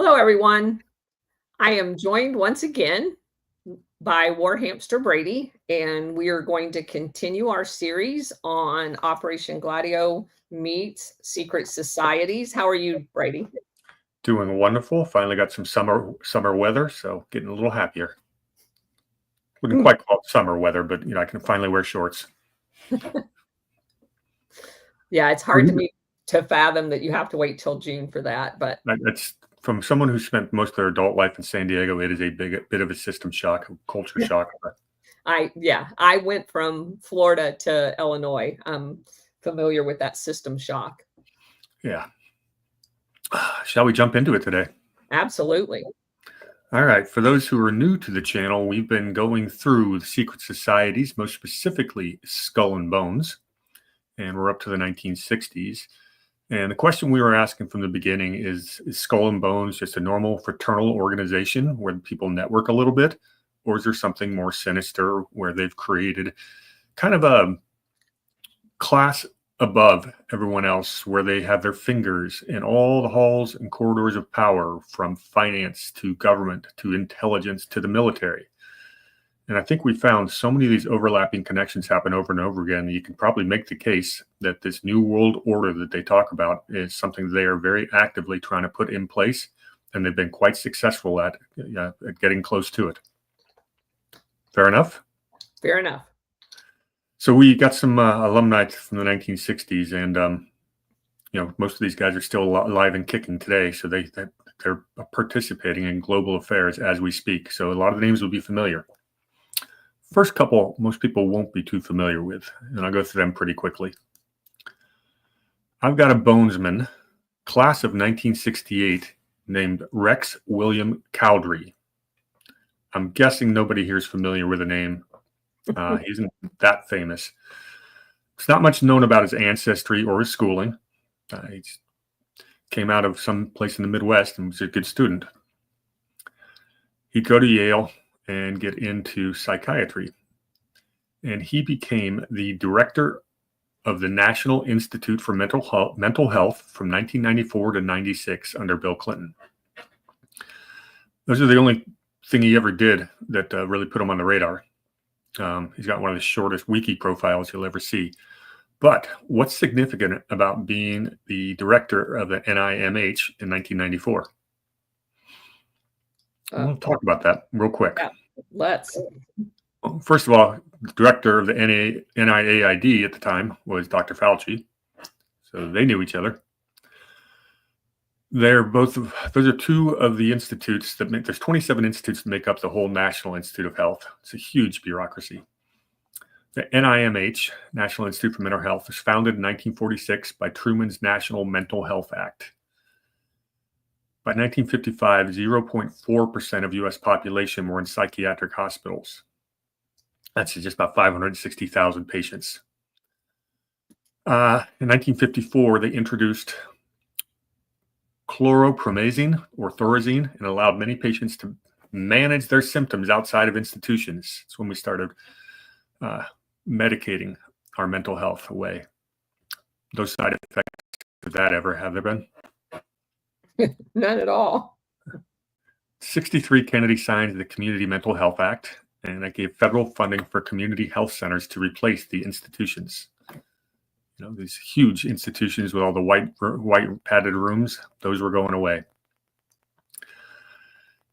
Hello, everyone. I am joined once again by War Hamster Brady, and we are going to continue our series on Operation Gladio meets secret societies. How are you, Brady? Doing wonderful. Finally got some summer weather, so getting a little happier. Wouldn't quite call it summer weather, but I can finally wear shorts. Yeah, it's hard to fathom that you have to wait till June for that, but That's from someone who spent most of their adult life in San Diego. It is a bit of a system shock, a culture shock. I went from Florida to Illinois. I'm familiar with that system shock. Yeah. Shall we jump into it today? Absolutely. All right. For those who are new to the channel, we've been going through the secret societies, most specifically Skull and Bones, and we're up to the 1960s. And the question we were asking from the beginning is Skull and Bones just a normal fraternal organization where people network a little bit? Or is there something more sinister where they've created kind of a class above everyone else where they have their fingers in all the halls and corridors of power, from finance to government to intelligence to the military? And I think we found so many of these overlapping connections happen over and over again that you can probably make the case that this new world order that they talk about is something they are very actively trying to put in place, and they've been quite successful at getting close to it. Fair enough? Fair enough. So we got some alumni from the 1960s, and most of these guys are still alive and kicking today, so they're participating in global affairs as we speak. So a lot of the names will be familiar. First couple, most people won't be too familiar with, and I'll go through them pretty quickly. I've got a bonesman, class of 1968, named Rex William Cowdery. I'm guessing nobody here is familiar with the name. He isn't that famous. It's not much known about his ancestry or his schooling. He came out of some place in the Midwest and was a good student. He'd go to Yale and get into psychiatry. And he became the director of the National Institute for Mental Health from 1994 to 96 under Bill Clinton. Those are the only thing he ever did that really put him on the radar. He's got one of the shortest wiki profiles you'll ever see. But what's significant about being the director of the NIMH in 1994? We'll talk about that real quick. Yeah, let's. First of all, the director of the NIAID at the time was Dr. Fauci. So they knew each other. Those are two of the institutes there's 27 institutes that make up the whole National Institute of Health. It's a huge bureaucracy. The NIMH, National Institute for Mental Health, was founded in 1946 by Truman's National Mental Health Act. By 1955, 0.4% of U.S. population were in psychiatric hospitals. That's just about 560,000 patients. In 1954, they introduced chlorpromazine or thorazine and allowed many patients to manage their symptoms outside of institutions. It's when we started medicating our mental health away. Those side effects of that ever have there been? None at all. 63 Kennedy signed the Community Mental Health Act, and that gave federal funding for community health centers to replace the institutions. These huge institutions with all the white padded rooms, those were going away.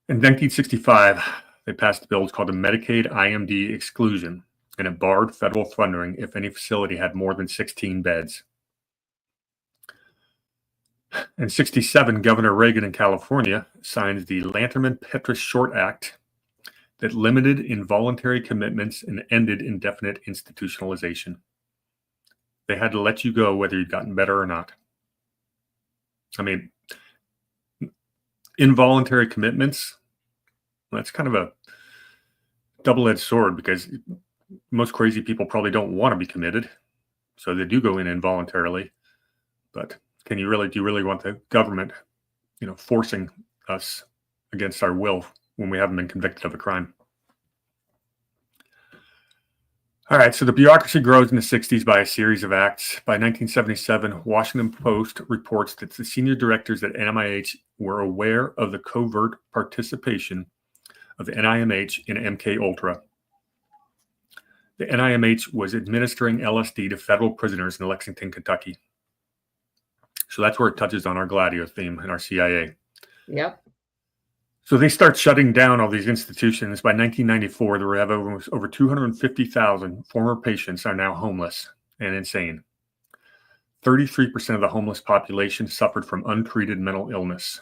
In 1965, they passed a bill called the Medicaid IMD exclusion, and it barred federal funding if any facility had more than 16 beds. In 67, Governor Reagan in California signed the Lanterman-Petraeus Short Act that limited involuntary commitments and ended indefinite institutionalization. They had to let you go whether you'd gotten better or not. I mean, involuntary commitments, that's kind of a double-edged sword, because most crazy people probably don't want to be committed, so they do go in involuntarily. But do you really want the government, forcing us against our will when we haven't been convicted of a crime? All right, so the bureaucracy grows in the 60s by a series of acts. By 1977, Washington Post reports that the senior directors at NIMH were aware of the covert participation of the NIMH in MK Ultra. The NIMH was administering LSD to federal prisoners in Lexington, Kentucky. So that's where it touches on our Gladio theme and our CIA. Yep. So they start shutting down all these institutions. By 1994, there were over 250,000 former patients are now homeless and insane. 33% of the homeless population suffered from untreated mental illness.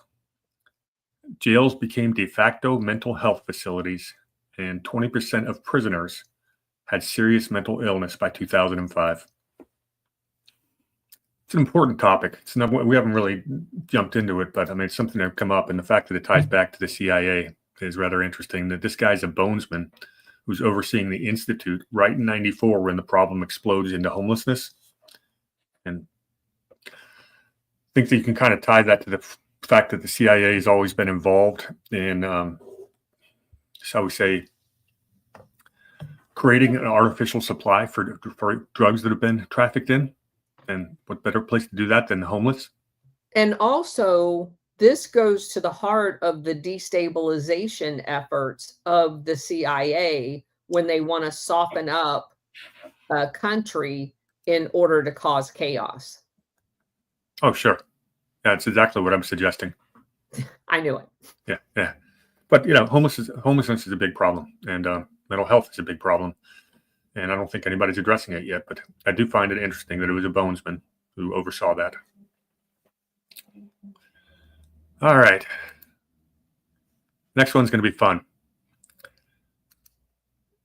Jails became de facto mental health facilities, and 20% of prisoners had serious mental illness by 2005. It's an important topic. It's not, we haven't really jumped into it, but I mean, it's something that come up, and the fact that it ties back to the CIA is rather interesting. That this guy's a bonesman who's overseeing the institute right in '94 when the problem explodes into homelessness, and I think that you can kind of tie that to the fact that the CIA has always been involved in, shall we say, creating an artificial supply for drugs that have been trafficked in. And what better place to do that than homeless? And also, this goes to the heart of the destabilization efforts of the CIA when they want to soften up a country in order to cause chaos. Oh, sure. That's exactly what I'm suggesting. I knew it. Yeah. But homelessness is a big problem, and mental health is a big problem. And I don't think anybody's addressing it yet, but I do find it interesting that it was a bonesman who oversaw that. All right. Next one's going to be fun.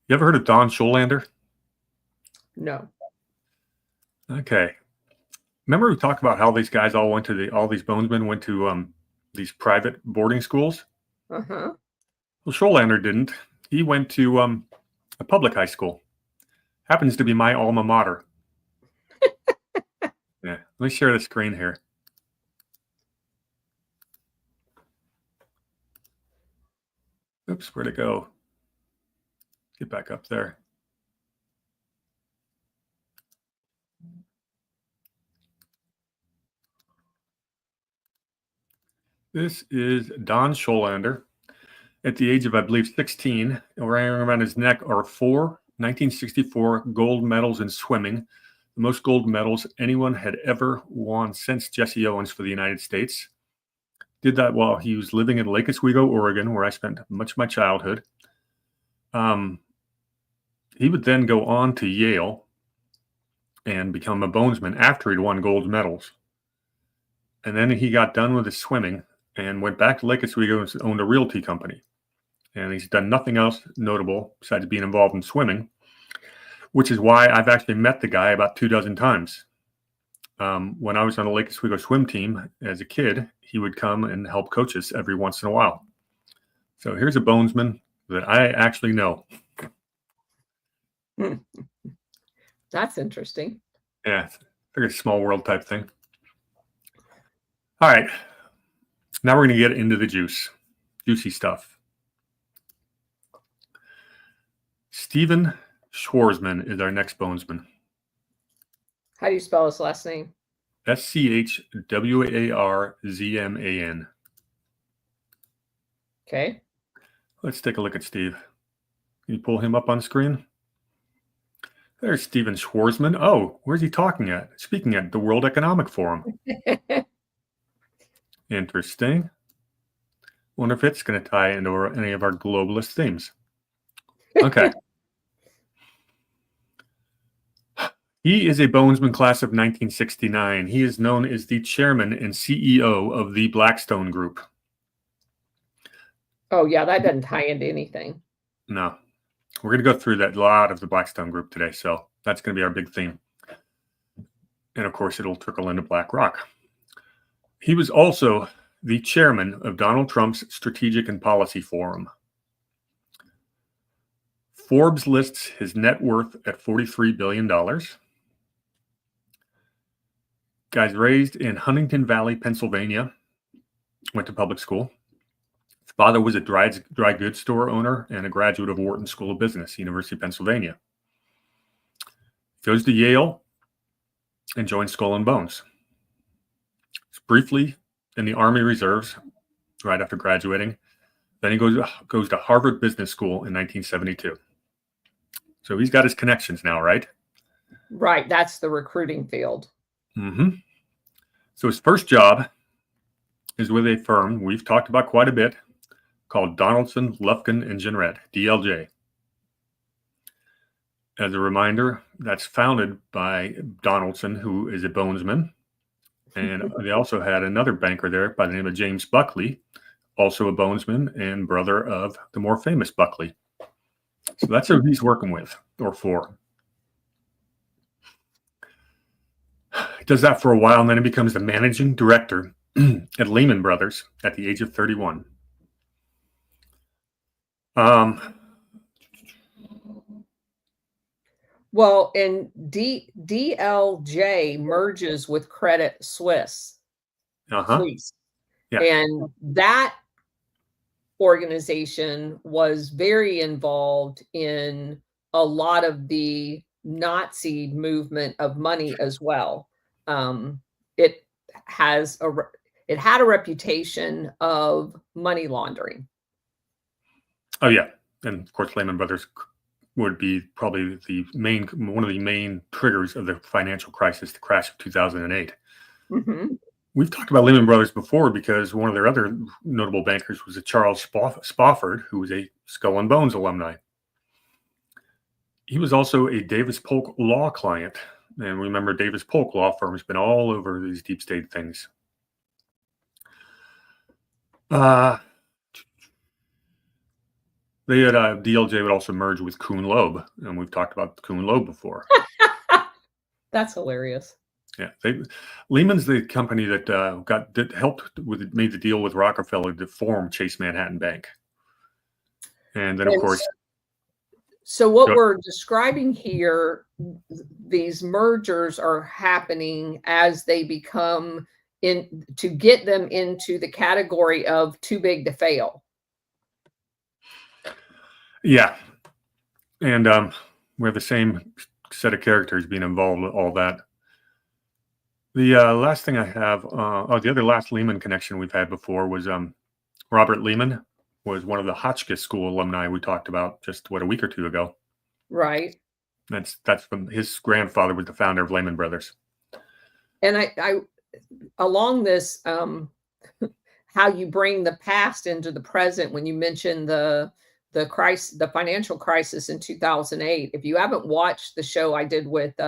You ever heard of Don Scholander? No. Okay. Remember we talked about how these guys all these bonesmen went to these private boarding schools? Uh-huh. Well, Scholander didn't. He went to a public high school. Happens to be my alma mater. Yeah. Let me share the screen here. Oops, where'd it go? Get back up there. This is Don Scholander. At the age of, I believe, 16, wearing around his neck are 4 1964 gold medals in swimming, the most gold medals anyone had ever won since Jesse Owens for the United States. Did that while he was living in Lake Oswego, Oregon, where I spent much of my childhood. He would then go on to Yale and become a bonesman after he'd won gold medals. And then he got done with his swimming and went back to Lake Oswego and owned a realty company. And he's done nothing else notable besides being involved in swimming, which is why I've actually met the guy about 24 times. When I was on the Lake Oswego swim team as a kid, he would come and help coach us every once in a while. So here's a bonesman that I actually know. That's interesting. Yeah, very small world type thing. All right, now we're going to get into the juicy stuff. Stephen Schwarzman is our next bonesman. How do you spell his last name? Schwarzman. Okay. Let's take a look at Steve. Can you pull him up on screen? There's Stephen Schwarzman. Oh, where's he talking at? Speaking at the World Economic Forum. Interesting. Wonder if it's going to tie into any of our globalist themes. Okay. He is a bonesman class of 1969. He is known as the chairman and CEO of the Blackstone Group. Oh, yeah, that doesn't tie into anything. No. We're going to go through that lot of the Blackstone Group today, so that's going to be our big theme. And of course, it'll trickle into BlackRock. He was also the chairman of Donald Trump's Strategic and Policy Forum. Forbes lists his net worth at $43 billion. Guy's raised in Huntington Valley, Pennsylvania. Went to public school. His father was a dry goods store owner and a graduate of Wharton School of Business, University of Pennsylvania. Goes to Yale and joins Skull and Bones. Briefly in the Army Reserves right after graduating. Then he goes to Harvard Business School in 1972. So he's got his connections now, right? Right. That's the recruiting field. Mm-hmm. So his first job is with a firm we've talked about quite a bit called Donaldson, Lufkin, and Jenrette, DLJ. As a reminder, that's founded by Donaldson, who is a bonesman. And they also had another banker there by the name of James Buckley, also a bonesman and brother of the more famous Buckley. So that's who he's working with or for. He does that for a while, and then he becomes the managing director at Lehman Brothers at the age of 31. Well, and DLJ merges with Credit Suisse. Suisse. Yeah. And that organization was very involved in a lot of the Nazi movement of money as well. It had a reputation of money laundering. Oh yeah, and of course Lehman Brothers would be probably one of the main triggers of the financial crisis, the crash of 2008. Mm-hmm. We've talked about Lehman Brothers before because one of their other notable bankers was a Charles Spofford, who was a Skull and Bones alumni. He was also a Davis Polk law client. And remember, Davis Polk law firm has been all over these deep state things. They had DLJ would also merge with Kuhn Loeb, and we've talked about Kuhn Loeb before. That's hilarious. Yeah, Lehman's the company that made the deal with Rockefeller to form Chase Manhattan Bank, and then of course. So what we're describing here, these mergers are happening as they become to get them into the category of too big to fail. Yeah, and we have the same set of characters being involved with all that. The last thing I have, the other last Lehman connection we've had before was Robert Lehman was one of the Hotchkiss School alumni we talked about just a week or two ago. Right. That's from his grandfather was the founder of Lehman Brothers. And I along this, how you bring the past into the present when you mention the financial crisis in 2008. If you haven't watched the show I did with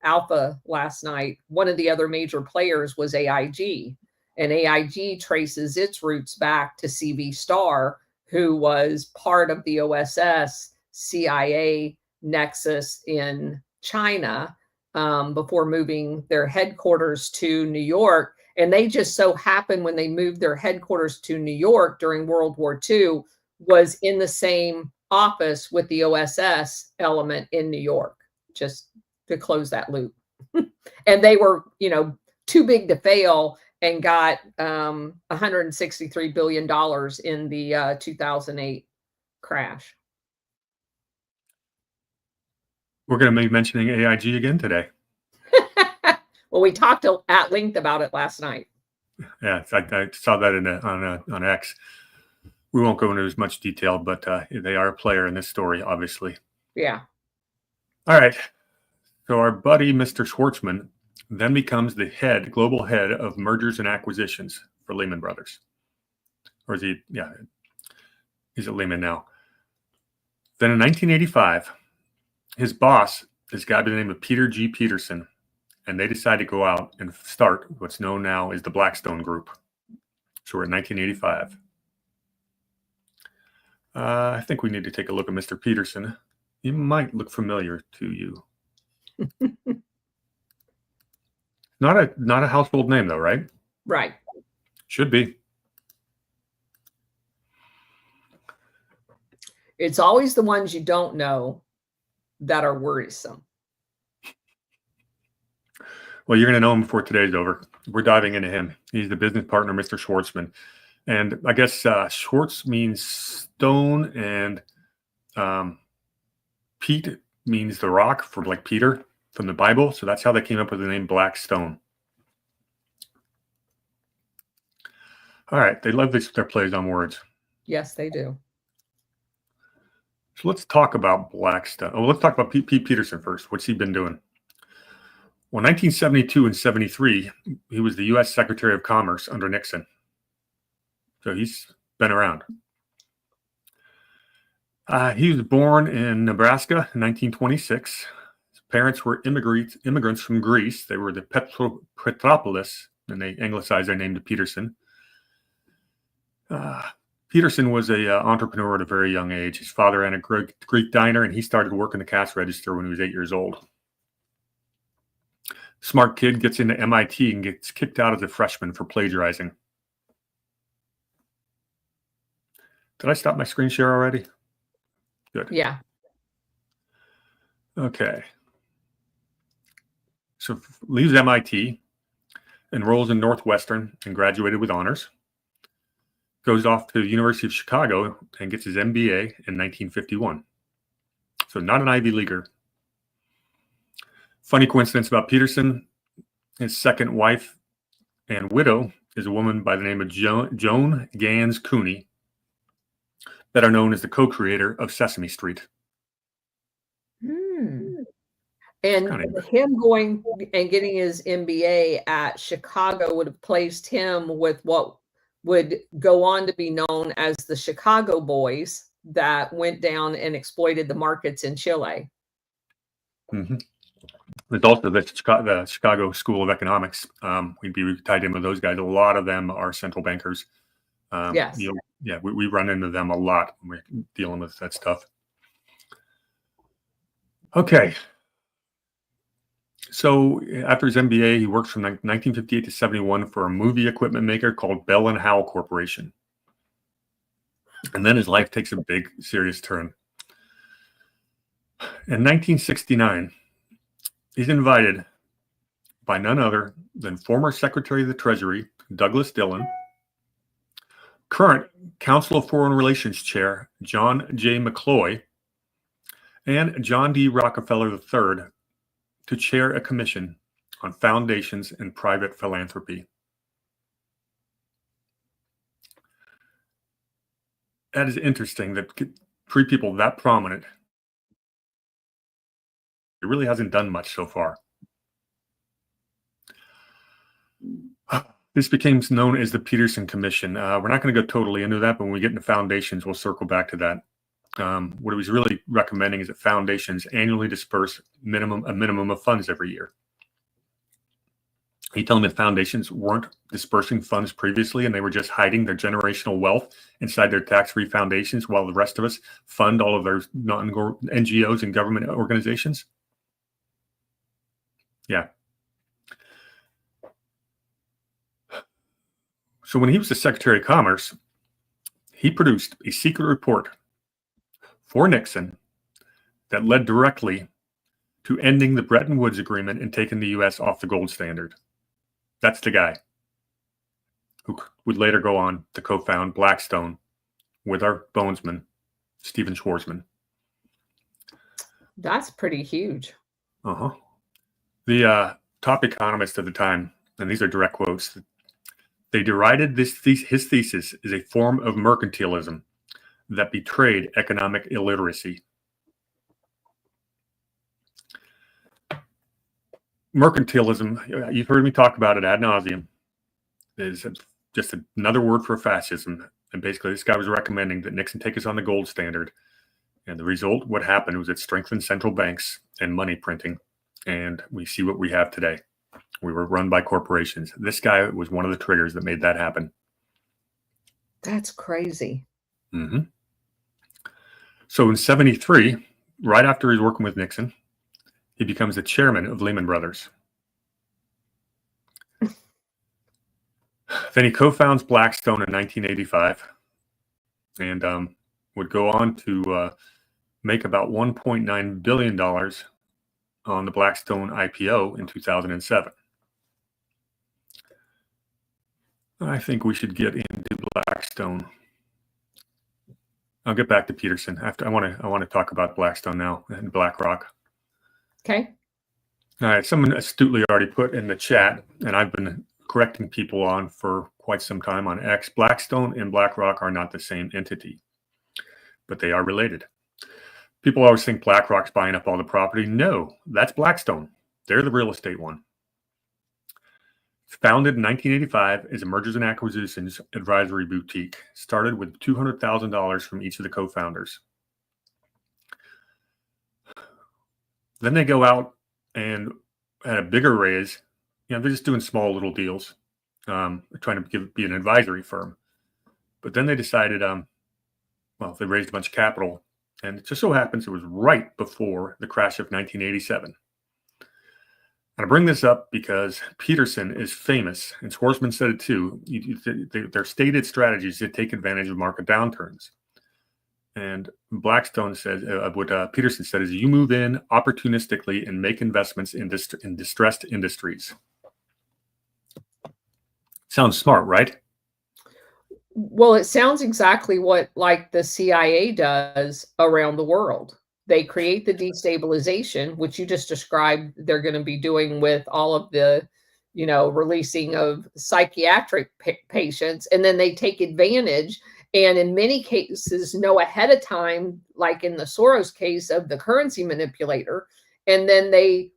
Alpha last night, one of the other major players was AIG, and AIG traces its roots back to CV Starr, who was part of the OSS CIA nexus in China before moving their headquarters to New York. And they just so happened when they moved their headquarters to New York during World War II was in the same office with the OSS element in New York, just to close that loop. And they were, too big to fail and got $163 billion in the 2008 crash. We're going to be mentioning AIG again today. Well, we talked at length about it last night. Yeah, I saw that on X. We won't go into as much detail, but they are a player in this story, obviously. Yeah. All right. So our buddy, Mr. Schwartzman, then becomes the global head of mergers and acquisitions for Lehman Brothers. Or is he? Yeah. He's at Lehman now. Then in 1985, his boss is a guy by the name of Peter G. Peterson, and they decide to go out and start what's known now as the Blackstone Group. So we're in 1985. I think we need to take a look at Mr. Peterson. He might look familiar to you. Not a household name though, right? Right. Should be. It's always the ones you don't know that are worrisome. Well, you're going to know him before today's over. We're diving into him. He's the business partner, Mr. Schwartzman. And I guess Schwartz means stone, and Pete means the rock for like Peter. from the Bible. So that's how they came up with the name Blackstone. All right. They love their plays on words. Yes, they do. So let's talk about Blackstone. Oh, let's talk about Pete Peterson first. What's he been doing? Well, 1972 and 73, he was the U.S. Secretary of Commerce under Nixon. So he's been around. He was born in Nebraska in 1926. His parents were immigrants from Greece. They were the Petropolis, and they anglicized their name to Peterson. Peterson was an entrepreneur at a very young age. His father ran a Greek diner, and he started working the cash register when he was 8 years old. Smart kid, gets into MIT and gets kicked out as a freshman for plagiarizing. Did I stop my screen share already? Good. Yeah. Okay. So leaves MIT, enrolls in Northwestern, and graduated with honors. Goes off to the University of Chicago and gets his MBA in 1951. So not an Ivy Leaguer. Funny coincidence about Peterson, his second wife and widow is a woman by the name of Joan Gans Cooney, better known as the co-creator of Sesame Street. And him going and getting his MBA at Chicago would have placed him with what would go on to be known as the Chicago Boys that went down and exploited the markets in Chile. Mm-hmm. There's also the Chicago School of Economics. We'd be tied in with those guys. A lot of them are central bankers. Yes. We run into them a lot when we're dealing with that stuff. Okay. So after his MBA, he works from 1958 to 71 for a movie equipment maker called Bell and Howell Corporation. And then his life takes a big, serious turn. In 1969, he's invited by none other than former Secretary of the Treasury, Douglas Dillon, current Council of Foreign Relations Chair, John J. McCloy, and John D. Rockefeller III to chair a commission on foundations and private philanthropy. That is interesting that three people that prominent, it really hasn't done much so far. This became known as the Peterson Commission. We're not going to go totally into that, but when we get into foundations, we'll circle back to that. What it was really recommending is that foundations annually disperse a minimum of funds every year. He told me the foundations weren't dispersing funds previously, and they were just hiding their generational wealth inside their tax-free foundations while the rest of us fund all of their NGOs and government organizations. Yeah. So when he was the Secretary of Commerce, he produced a secret report for Nixon that led directly to ending the Bretton Woods Agreement and taking the U.S. off the gold standard. That's the guy who would later go on to co-found Blackstone with our bonesman, Stephen Schwarzman. That's pretty huge. The top economist at the time, and these are direct quotes, they derided his thesis as a form of mercantilism that betrayed economic illiteracy. Mercantilism, you've heard me talk about it ad nauseum, is just another word for fascism. And basically, this guy was recommending that Nixon take us on the gold standard. And the result, what happened was it strengthened central banks and money printing. And we see what we have today. We were run by corporations. This guy was one of the triggers that made that happen. That's crazy. Mm-hmm. So in 73, right after he's working with Nixon, he becomes the chairman of Lehman Brothers. Then he co-founds Blackstone in 1985 and would go on to make about $1.9 billion on the Blackstone IPO in 2007. I think we should get into Blackstone. I'll get back to Peterson after. I want to talk about Blackstone now and BlackRock. Okay. All right, someone astutely already put in the chat, and I've been correcting people on for quite some time on X. Blackstone and BlackRock are not the same entity, but they are related. People always think BlackRock's buying up all the property. No, that's Blackstone. They're the real estate one. It's founded in 1985 as a mergers and acquisitions advisory boutique. Started with $200,000 from each of the co-founders. Then they go out and had a bigger raise. They're just doing small little deals, trying to be an advisory firm. But then they decided, they raised a bunch of capital, and it just so happens it was right before the crash of 1987. And I bring this up because Peterson is famous, and Schwarzman said it too. Their stated strategies to take advantage of market downturns. And Blackstone says, what Peterson said is, you move in opportunistically and make investments in distressed industries. Sounds smart, right? Well, it sounds exactly what like the CIA does around the world. They create the destabilization, which you just described they're going to be doing with all of the, releasing of psychiatric patients, and then they take advantage and in many cases know ahead of time, like in the Soros case of the currency manipulator, and then they,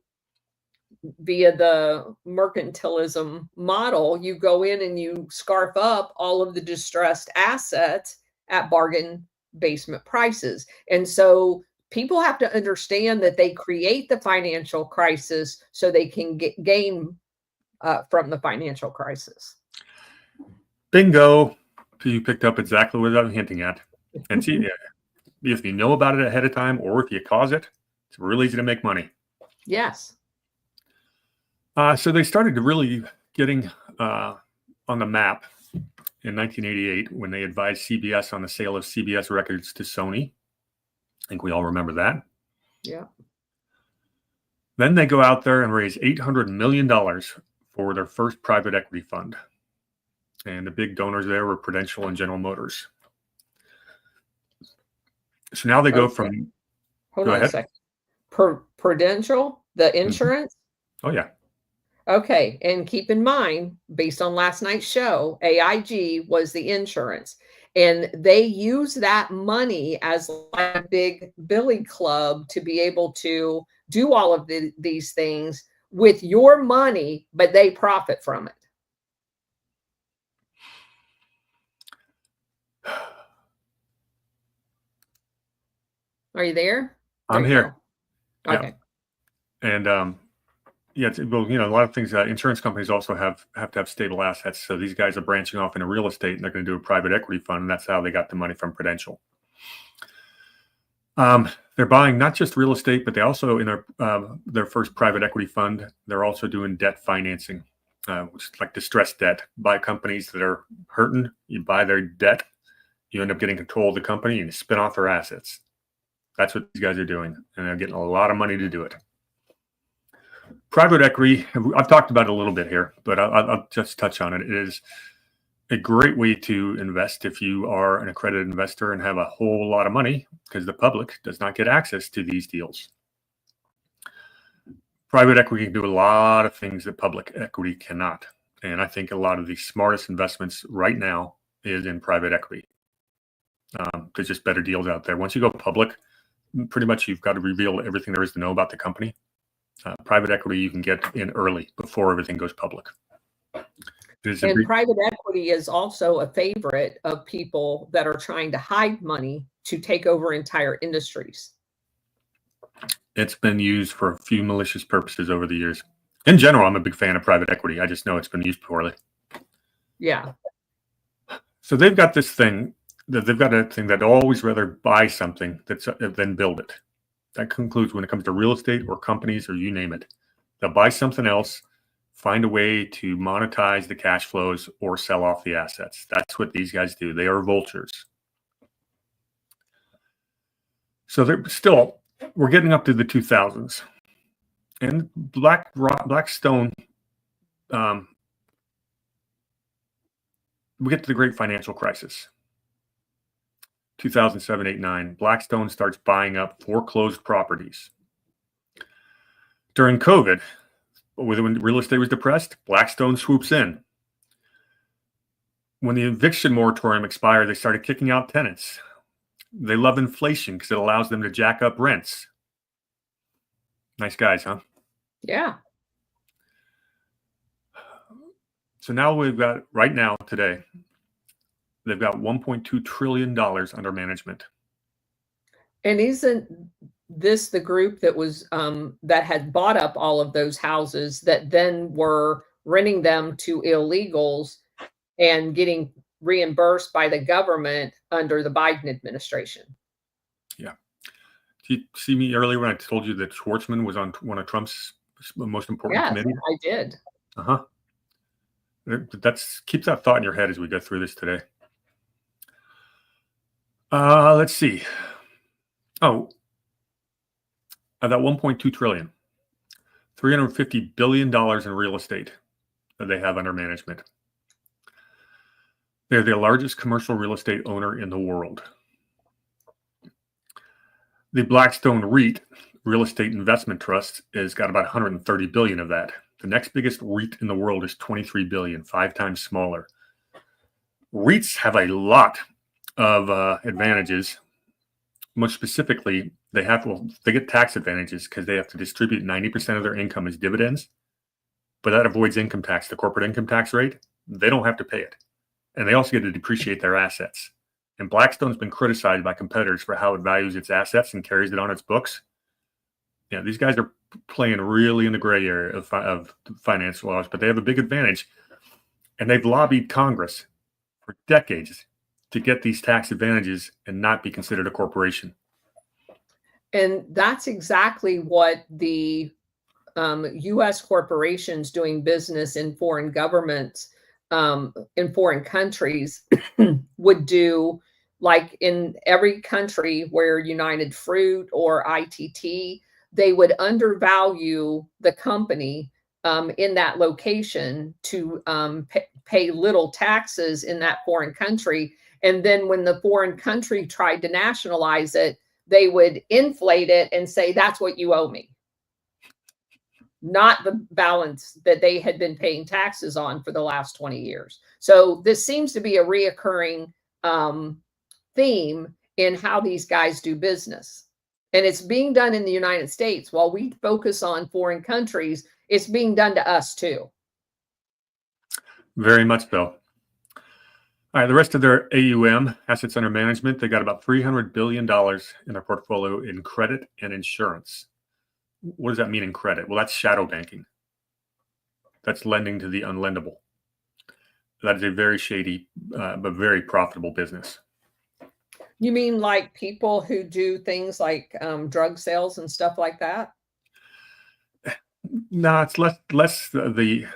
via the mercantilism model, you go in and you scarf up all of the distressed assets at bargain basement prices. And so people have to understand that they create the financial crisis so they can gain from the financial crisis. Bingo. You picked up exactly what I'm hinting at. And see, if you know about it ahead of time or if you cause it, it's real easy to make money. Yes. So they started to really getting on the map in 1988 when they advised CBS on the sale of CBS records to Sony. I think we all remember that. Yeah. Then they go out there and raise $800 million for their first private equity fund. And the big donors there were Prudential and General Motors. So now they go from... Hold on a second. Prudential, the insurance? Mm-hmm. Oh, yeah. Okay. And keep in mind, based on last night's show, AIG was the insurance. And they use that money as like a big billy club to be able to do all of these things with your money, but they profit from it. Are you there? I'm here. Okay. Yeah. And a lot of things. Insurance companies also have to have stable assets. So these guys are branching off into real estate, and they're going to do a private equity fund, and that's how they got the money from Prudential. They're buying not just real estate, but they also, in their first private equity fund, they're also doing debt financing, which is like distressed debt. Buy companies that are hurting, you buy their debt, you end up getting control of the company, and you spin off their assets. That's what these guys are doing, and they're getting a lot of money to do it. Private equity, I've talked about it a little bit here, but I'll just touch on it. It is a great way to invest if you are an accredited investor and have a whole lot of money, because the public does not get access to these deals. Private equity can do a lot of things that public equity cannot. And I think a lot of the smartest investments right now is in private equity. There's just better deals out there. Once you go public, pretty much you've got to reveal everything there is to know about the company. Private equity you can get in early before everything goes public. And private equity is also a favorite of people that are trying to hide money to take over entire industries. It's been used for a few malicious purposes over the years. In general, I'm a big fan of private equity. I just know it's been used poorly. Yeah. So they've got this thing that always rather buy something than build it. That concludes when it comes to real estate or companies or you name it. They'll buy something else, find a way to monetize the cash flows or sell off the assets. That's what these guys do. They are vultures. So we're getting up to the 2000s. And Blackstone, we get to the great financial crisis. 2007, 8, 9, Blackstone starts buying up foreclosed properties. During COVID, when real estate was depressed, Blackstone swoops in. When the eviction moratorium expired, they started kicking out tenants. They love inflation because it allows them to jack up rents. Nice guys, huh? Yeah. So now we've got, right now, today, they've got $1.2 trillion under management. And isn't this the group that was that had bought up all of those houses that then were renting them to illegals and getting reimbursed by the government under the Biden administration? Yeah. Did you see me earlier when I told you that Schwartzman was on one of Trump's most important Yes, committees? I did. Uh-huh. Keeps that thought in your head as we go through this today. Let's see. Oh, of that 1.2 trillion, $350 billion in real estate that they have under management. They're the largest commercial real estate owner in the world. The Blackstone REIT, Real Estate Investment Trust, has got about 130 billion of that. The next biggest REIT in the world is 23 billion, 5 times smaller. REITs have a lot of advantages. Most specifically, they get tax advantages because they have to distribute 90% of their income as dividends, but that avoids income tax, the corporate income tax rate. They don't have to pay it. And they also get to depreciate their assets. And Blackstone's been criticized by competitors for how it values its assets and carries it on its books. Yeah, these guys are playing really in the gray area of finance laws, but they have a big advantage. And they've lobbied Congress for decades to get these tax advantages and not be considered a corporation. And that's exactly what the U.S. corporations doing business in foreign governments, in foreign countries, would do. Like in every country where United Fruit or ITT, they would undervalue the company in that location to pay little taxes in that foreign country. And then when the foreign country tried to nationalize it, they would inflate it and say, that's what you owe me, not the balance that they had been paying taxes on for the last 20 years. So this seems to be a reoccurring theme in how these guys do business. And it's being done in the United States. While we focus on foreign countries, it's being done to us too. Very much so. All right, the rest of their AUM, assets under management, they got about $300 billion in their portfolio in credit and insurance. What does that mean in credit? Well, that's shadow banking. That's lending to the unlendable. That is a very shady, but very profitable business. You mean like people who do things like drug sales and stuff like that? No, it's less the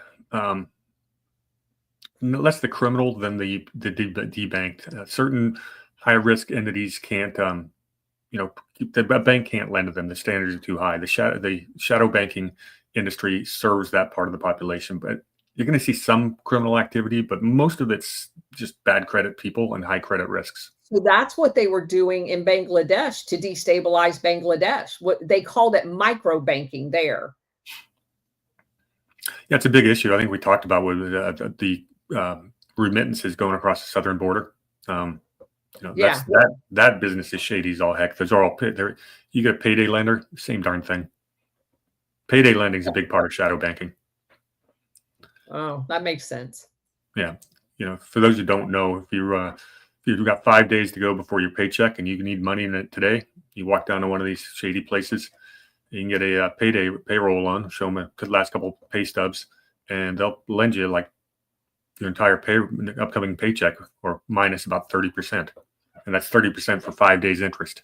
criminal than the debanked. Certain high risk entities can't, the bank can't lend to them. The standards are too high. The shadow banking industry serves that part of the population, but you're going to see some criminal activity, but most of it's just bad credit people and high credit risks. So that's what they were doing in Bangladesh to destabilize Bangladesh. What they called it micro banking there. Yeah, it's a big issue. I think we talked about with the remittances going across the southern border. That business is shady as all heck. You get a payday lender, same darn thing. Payday lending is a big part of shadow banking. Oh, that makes sense. Yeah, for those who don't know, if you've got 5 days to go before your paycheck and you need money in it today, you walk down to one of these shady places. You can get a payroll on, show them the last couple pay stubs, and they'll lend you like your entire upcoming paycheck, or minus about 30%, and that's 30% for 5 days interest.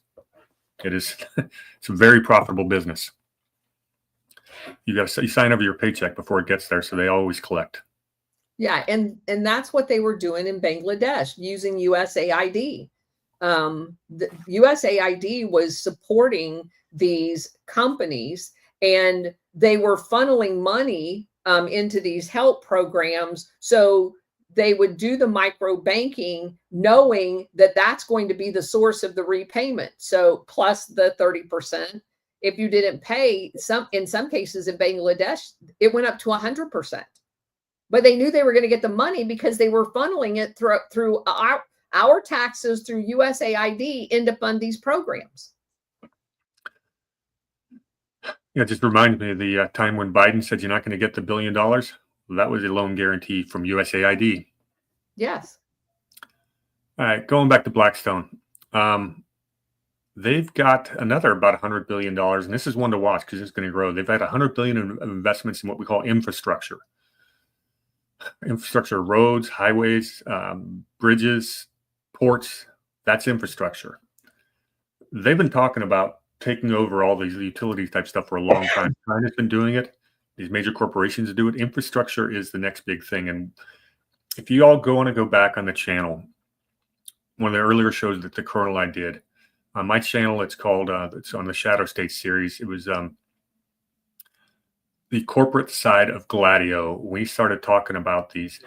It's a very profitable business. You sign over your paycheck before it gets there, so they always collect. Yeah, and that's what they were doing in Bangladesh using USAID. The USAID was supporting these companies, and they were funneling money into these help programs. So they would do the micro banking knowing that that's going to be the source of the repayment. So plus the 30%. if you didn't pay, in some cases in Bangladesh, it went up to 100%. But they knew they were going to get the money because they were funneling it through our taxes through USAID into fund these programs. Yeah, it just reminds me of the time when Biden said you're not going to get the $1 billion. Well, that was a loan guarantee from USAID. Yes. All right, going back to Blackstone. They've got another about $100 billion, and this is one to watch because it's going to grow. They've had $100 billion of investments in what we call infrastructure. Infrastructure, roads, highways, bridges, ports, that's infrastructure. They've been talking about taking over all these utility type stuff for a long time. China's been doing it. These major corporations do it. Infrastructure is the next big thing. And if you all want to go back on the channel, one of the earlier shows that the Colonel I did, on my channel, it's called, it's on the Shadow State series. It was the corporate side of Gladio. We started talking about these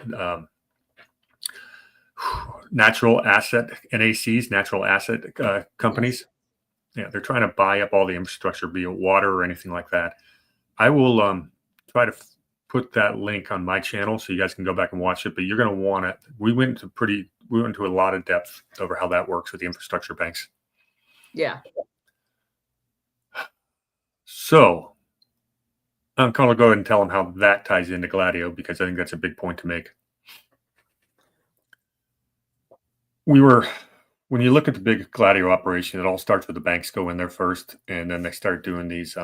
natural asset NACs, natural asset companies. Yeah, they're trying to buy up all the infrastructure, be it water or anything like that. I will try to put that link on my channel so you guys can go back and watch it. But you're going to want it. We went into a lot of depth over how that works with the infrastructure banks. Yeah. So I'm going to go ahead and tell them how that ties into Gladio, because I think that's a big point to make. When you look at the big Gladio operation, it all starts with the banks go in there first, and then they start doing these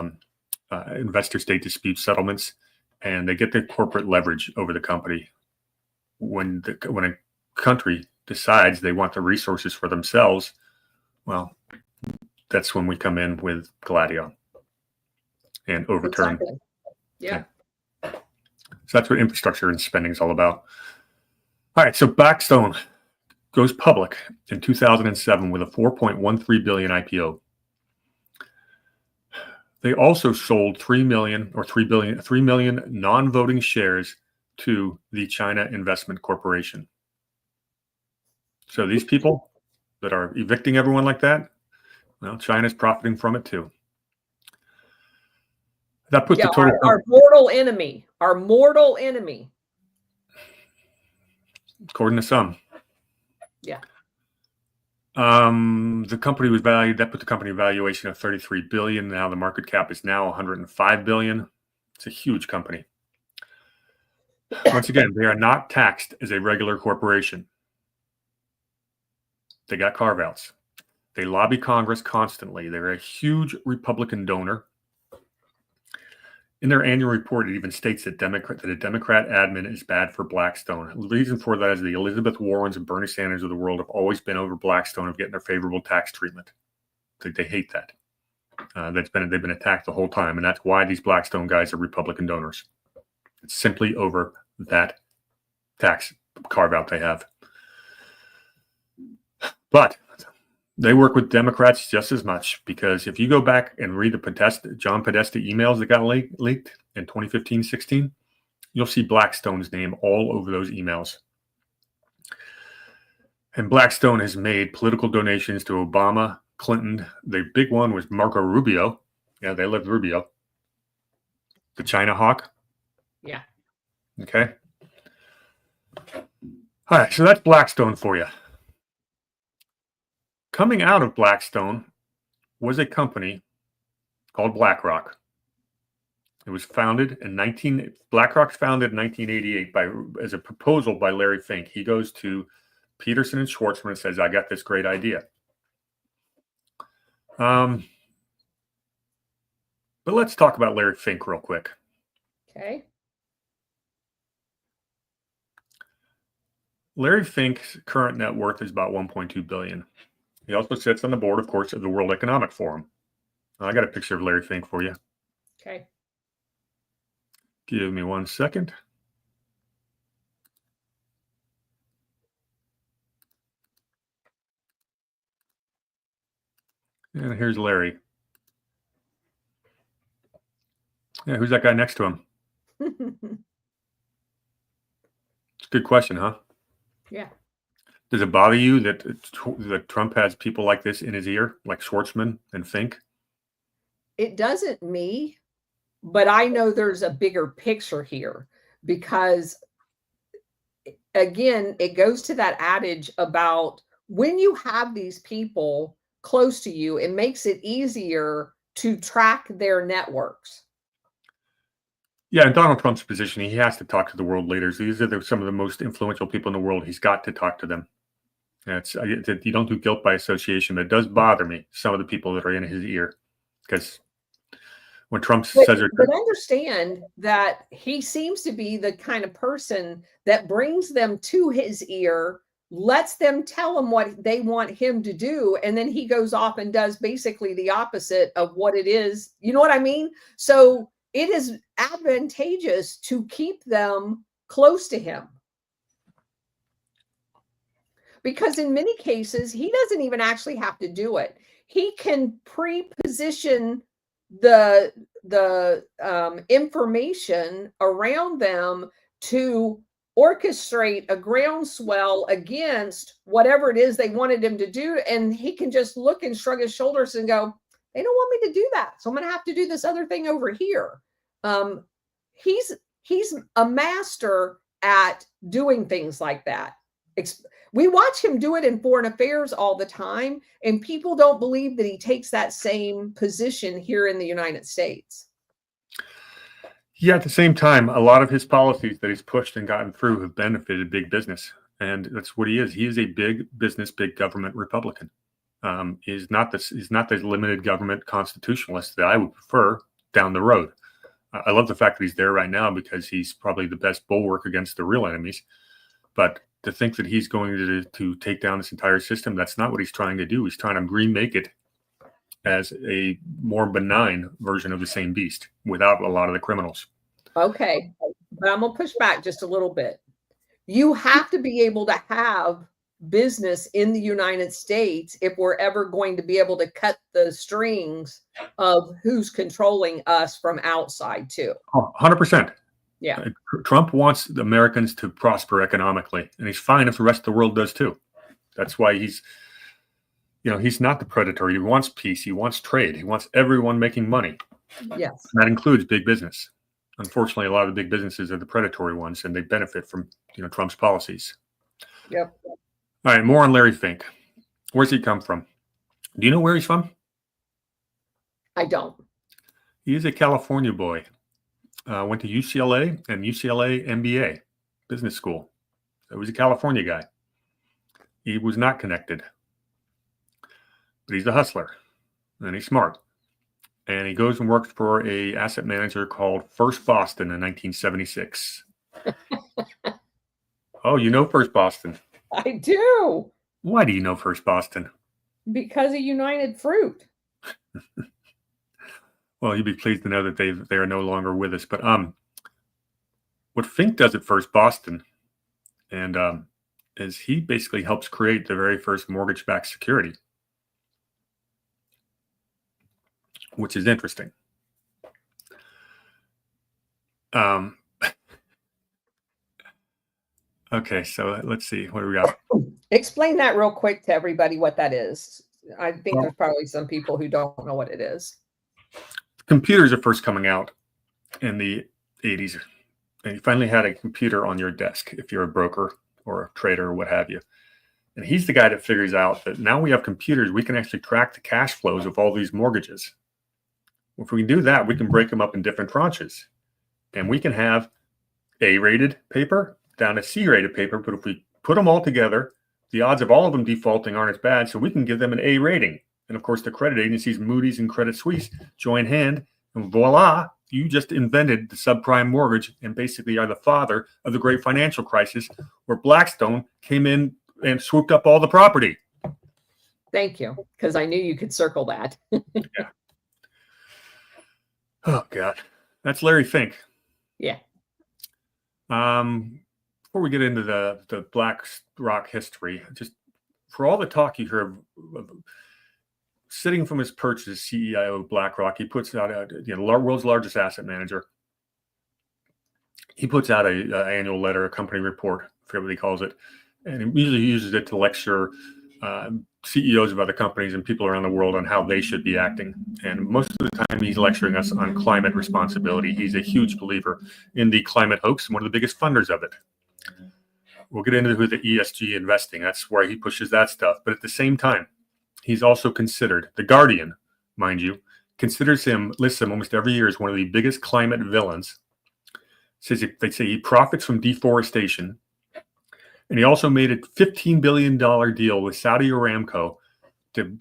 investor state dispute settlements, and they get the corporate leverage over the company. When a country decides they want the resources for themselves, well, that's when we come in with Gladio and overturn. Exactly. Yeah. So that's what infrastructure and spending is all about. All right, so Blackstone goes public in 2007 with a $4.13 billion IPO. They also sold 3 million non-voting shares to the China Investment Corporation. So these people that are evicting everyone like that, well, China's profiting from it too. That puts the total our mortal enemy. Our mortal enemy. According to some. Yeah. The company was valued. That put the company valuation of $33 billion. Now the market cap is now $105 billion. It's a huge company. Once again, they are not taxed as a regular corporation. They got carve-outs. They lobby Congress constantly. They're a huge Republican donor. In their annual report, it even states that a Democrat admin is bad for Blackstone. The reason for that is the Elizabeth Warrens and Bernie Sanders of the world have always been over Blackstone of getting their favorable tax treatment. They hate that. They've been attacked the whole time, and that's why these Blackstone guys are Republican donors. It's simply over that tax carve-out they have. But they work with Democrats just as much, because if you go back and read the John Podesta emails that got leaked in 2015-16, you'll see Blackstone's name all over those emails. And Blackstone has made political donations to Obama, Clinton. The big one was Marco Rubio. Yeah, they loved Rubio. The China hawk. Yeah. Okay. All right, so that's Blackstone for you. Coming out of Blackstone was a company called BlackRock. It was founded in BlackRock's founded in 1988 as a proposal by Larry Fink. He goes to Peterson and Schwartzman and says, "I got this great idea." But let's talk about Larry Fink real quick. Okay. Larry Fink's current net worth is about $1.2 billion. He also sits on the board, of course, of the World Economic Forum. I got a picture of Larry Fink for you. Okay. Give me 1 second. And here's Larry. Yeah, who's that guy next to him? It's a good question, huh? Yeah. Does it bother you that Trump has people like this in his ear, like Schwartzman and Fink? it doesn't me, but I know there's a bigger picture here because again, it goes to that adage about when you have these people close to you, it makes it easier to track their networks. Yeah, in Donald Trump's position, he has to talk to the world leaders. These are some of the most influential people in the world. He's got to talk to them. You don't do guilt by association, but it does bother me, some of the people that are in his ear. Because when Trump But says, but understand that he seems to be the kind of person that brings them to his ear, lets them tell him what they want him to do, and then he goes off and does basically the opposite of what it is. You know what I mean? So it is advantageous to keep them close to him because in many cases he doesn't even actually have to do it. He can pre-position the information around them to orchestrate a groundswell against whatever it is they wanted him to do, and he can just look and shrug his shoulders and go, they don't want me to do that, so I'm going to have to do this other thing over here. um, he's a master at doing things like that. We watch him do it in foreign affairs all the time, and people don't believe that he takes that same position here in the United States. yeah, at the same time, a lot of his policies that he's pushed and gotten through have benefited big business. And that's what he is. He is a big business, big government Republican. He's not the limited government constitutionalist that I would prefer down the road. I love the fact that he's there right now because he's probably the best bulwark against the real enemies. But to think that he's going to take down this entire system, that's not what he's trying to do. He's trying to remake it as a more benign version of the same beast without a lot of the criminals. Okay, but I'm going to push back just a little bit. You have to be able to have business in the United States if we're ever going to be able to cut the strings of who's controlling us from outside too. 100%. Yeah. Trump wants the Americans to prosper economically, and he's fine if the rest of the world does too. That's why he's not the predator. He wants peace. He wants trade. He wants everyone making money. Yes. And that includes big business. Unfortunately, a lot of the big businesses are the predatory ones, and they benefit from Trump's policies. Yep. All right, more on Larry Fink. Where's he come from? Do you know where he's from? I don't. He is a California boy. Went to UCLA and UCLA MBA, business school. So he was a California guy. He was not connected, but he's a hustler, and he's smart. And he goes and works for a asset manager called First Boston in 1976. Oh, you know First Boston? I do. Why do you know First Boston? Because of United Fruit. Well, you'd be pleased to know that they are no longer with us. But what Fink does at First Boston, and is he basically helps create the very first mortgage-backed security, which is interesting. Okay, so let's see. What do we got? Explain that real quick to everybody what that is. I think there's probably some people who don't know what it is. Computers are first coming out in the 80s. And you finally had a computer on your desk if you're a broker or a trader or what have you. And he's the guy that figures out that now we have computers, we can actually track the cash flows of all these mortgages. If we can do that, we can break them up in different tranches. And we can have A-rated paper down to C-rated paper. But if we put them all together, the odds of all of them defaulting aren't as bad. So we can give them an A rating. And of course, the credit agencies, Moody's and Credit Suisse, join hand. And voila, you just invented the subprime mortgage and basically are the father of the great financial crisis where Blackstone came in and swooped up all the property. Thank you, because I knew you could circle that. Yeah. Oh, God. That's Larry Fink. Yeah. Before we get into the BlackRock history, just for all the talk you hear of sitting from his perch as CEO of BlackRock, he puts out world's largest asset manager. He puts out a annual letter, a company report, I forget what he calls it, and he usually uses it to lecture CEOs of other companies and people around the world on how they should be acting. And most of the time, he's lecturing us on climate responsibility. He's a huge believer in the climate hoax and one of the biggest funders of it. We'll get into the ESG investing. That's where he pushes that stuff. But at the same time, he's also considered, The Guardian, mind you, lists him almost every year as one of the biggest climate villains. They say he profits from deforestation. And he also made a $15 billion deal with Saudi Aramco to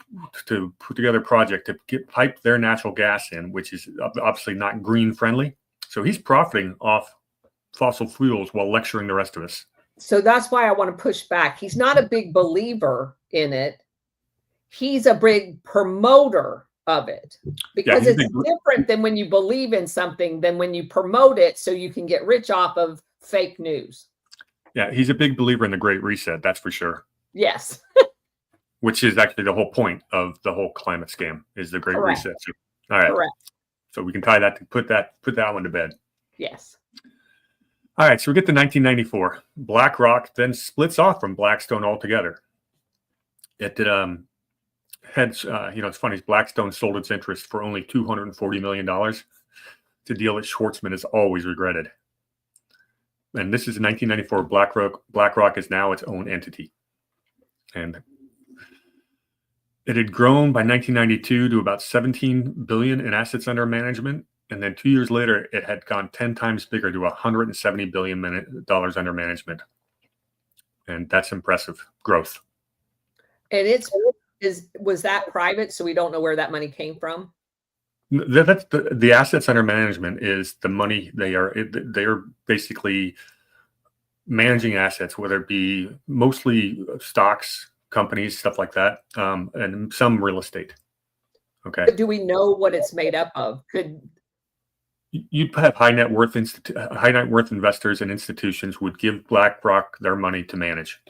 put together a project to pipe their natural gas in, which is obviously not green friendly. So he's profiting off fossil fuels while lecturing the rest of us. So that's why I want to push back. He's not a big believer in it. He's a big promoter of it, because it's different than when you believe in something than when you promote it so you can get rich off of fake news. Yeah, he's a big believer in the Great Reset, that's for sure. Yes. Which is actually the whole point of the whole climate scam, is the Great Reset. So, all right. Correct. So we can tie that to put that one to bed. Yes. All right, so we get to 1994. BlackRock then splits off from Blackstone altogether. It it's funny, Blackstone sold its interest for only $240 million. It's a deal that Schwartzman has always regretted. And this is 1994. BlackRock is now its own entity. And it had grown by 1992 to about 17 billion in assets under management. And then 2 years later, it had gone 10 times bigger to $170 billion under management. And that's impressive growth. And was that private? So we don't know where that money came from? That's the assets under management is the money they are basically managing assets, whether it be mostly stocks, companies, stuff like that, and some real estate. Okay. But do we know what it's made up of? You'd have high net worth investors and institutions would give BlackRock their money to manage.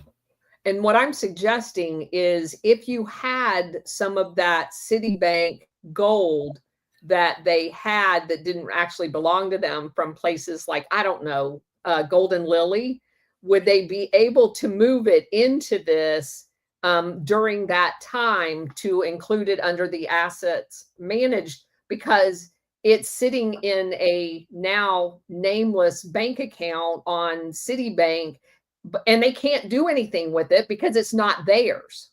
And what I'm suggesting is, if you had some of that Citibank gold that they had that didn't actually belong to them from places like, I don't know, Golden Lily, would they be able to move it into this during that time to include it under the assets managed? Because it's sitting in a now nameless bank account on Citibank, and they can't do anything with it because it's not theirs.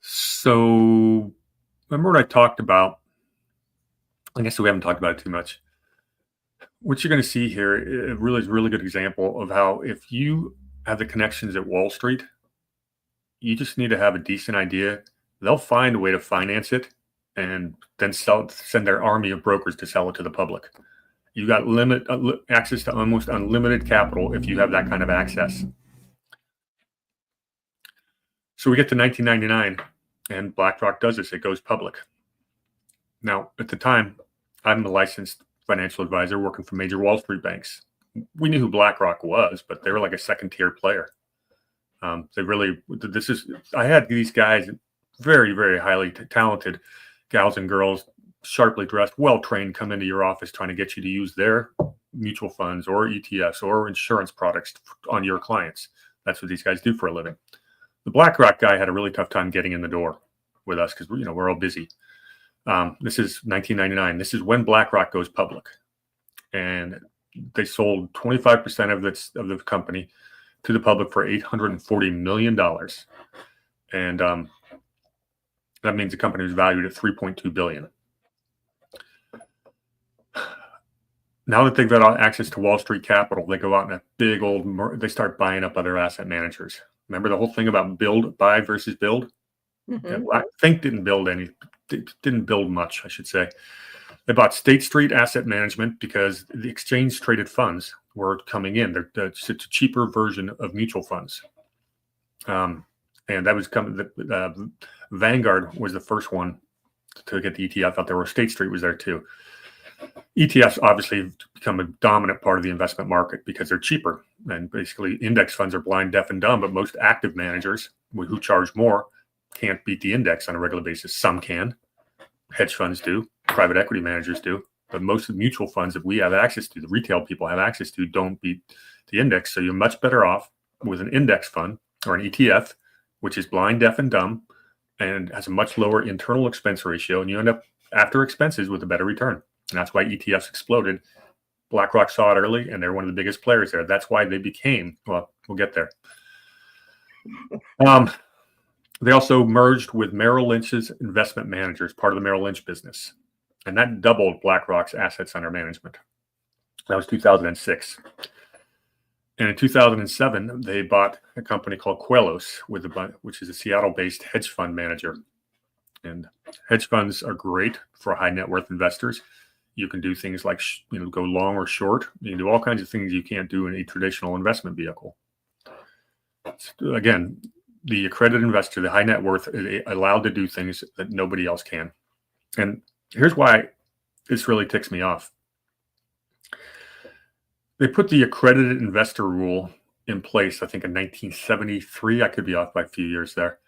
So remember what I talked about? I guess we haven't talked about it too much. What you're going to see here is really good example of how, if you have the connections at Wall Street, you just need to have a decent idea. They'll find a way to finance it and then send their army of brokers to sell it to the public. You got access to almost unlimited capital if you have that kind of access. So we get to 1999, and BlackRock does this. It goes public. Now, at the time, I'm a licensed financial advisor working for major Wall Street banks. We knew who BlackRock was, but they were like a second-tier player. I had these guys, very, very highly talented gals and girls, sharply dressed, well-trained, come into your office trying to get you to use their mutual funds or ETFs or insurance products on your clients. That's what these guys do for a living. The BlackRock guy had a really tough time getting in the door with us because we're all busy. This is 1999. This is when BlackRock goes public, and they sold 25% of the company to the public for $840 million, and that means the company was valued at $3.2 billion. Now that they've got access to Wall Street capital, they go out in they start buying up other asset managers. Remember the whole thing about buy versus build? Mm-hmm. Think didn't build much, I should say. They bought State Street Asset Management because the exchange traded funds were coming in. It's a cheaper version of mutual funds. And that was coming. Vanguard was the first one to get the ETF out there, where State Street was there too. ETFs obviously have become a dominant part of the investment market because they're cheaper. And basically, index funds are blind, deaf, and dumb, but most active managers who charge more can't beat the index on a regular basis. Some can. Hedge funds do. Private equity managers do. But most of the mutual funds that we have access to, the retail people have access to, don't beat the index. So you're much better off with an index fund or an ETF, which is blind, deaf, and dumb, and has a much lower internal expense ratio. And you end up after expenses with a better return. And that's why ETFs exploded. BlackRock saw it early, and they're one of the biggest players there. That's why they became, well, we'll get there. They also merged with Merrill Lynch's investment managers, part of the Merrill Lynch business. And that doubled BlackRock's assets under management. That was 2006. And in 2007, they bought a company called Quellos, which is a Seattle-based hedge fund manager. And hedge funds are great for high net worth investors. You can do things like go long or short. You can do all kinds of things you can't do in a traditional investment vehicle. Again, the accredited investor, the high net worth, is allowed to do things that nobody else can. And here's why this really ticks me off. They put the accredited investor rule in place, I think, in 1973. I could be off by a few years there.